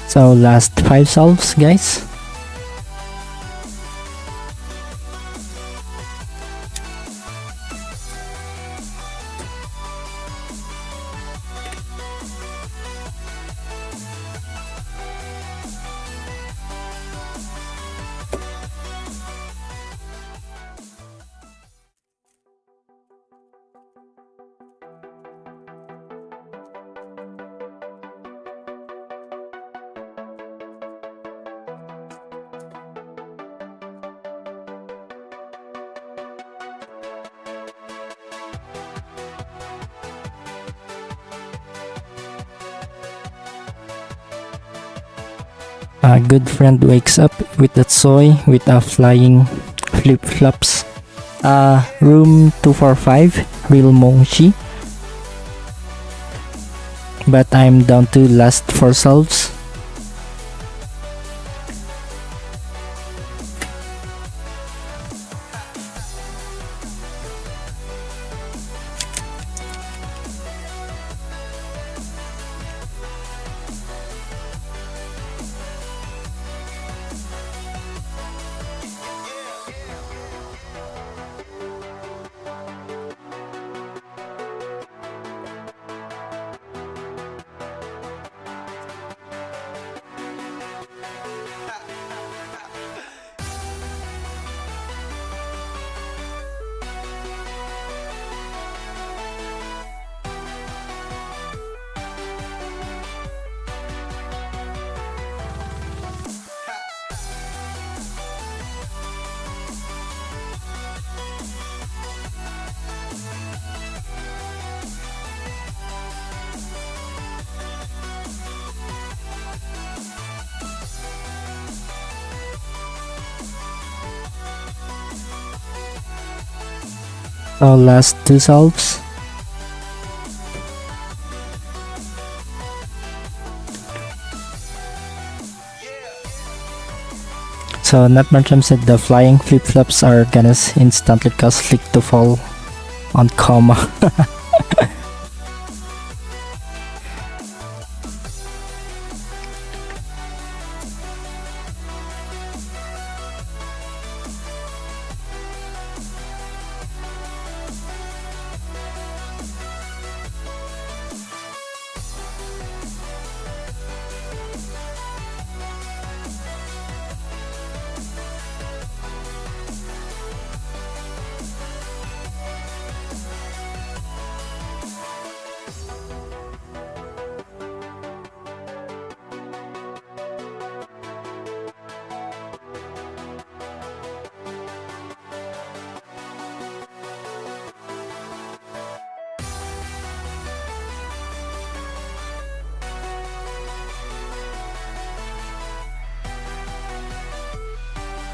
[SPEAKER 1] So last 5 solves, guys. A good friend wakes up with that soy with a flying flip-flops. Room 245, real Mongshi. But I'm down to last 4 solves. So last 2 solves. So Nutmuncham said the flying flip-flops are gonna instantly cause Flick to fall on coma.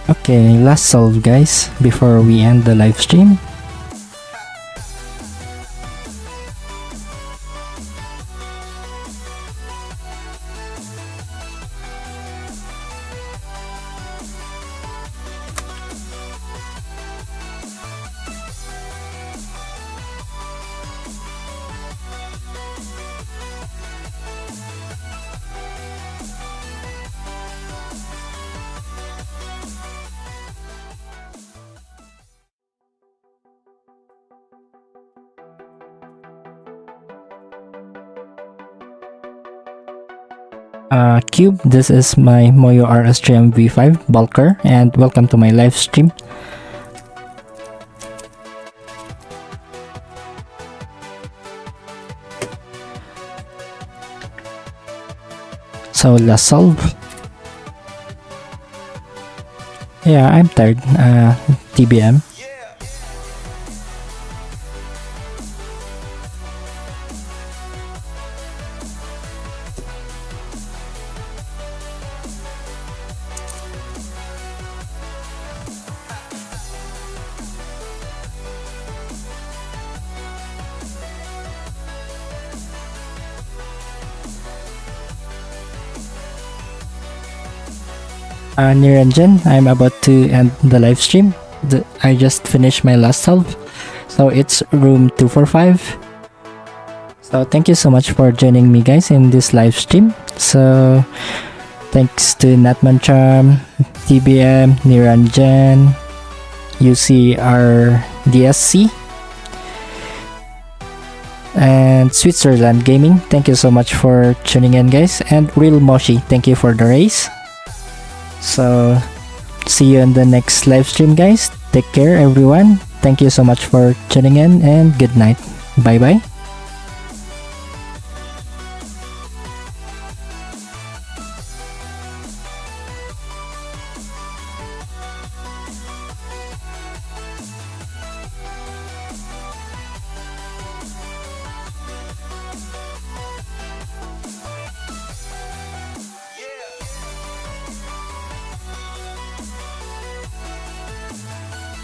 [SPEAKER 1] Okay, last solve guys before we end the live stream. Cube, this is my Moyo RS3M V5 bulker, and welcome to my live stream. So last solve. Yeah, I'm tired. TBM. Niranjan, I'm about to end the live stream. I just finished my last solve, so it's room 245. So thank you so much for joining me, guys, in this live stream. So thanks to Natman Charm, TBM, Niranjan, UCR DSC, and Switzerland Gaming. Thank you so much for tuning in, guys. And Real Moshi, thank you for the race. So see you in the next live stream, guys. Take care, everyone. Thank you so much for tuning in, and good night. Bye bye.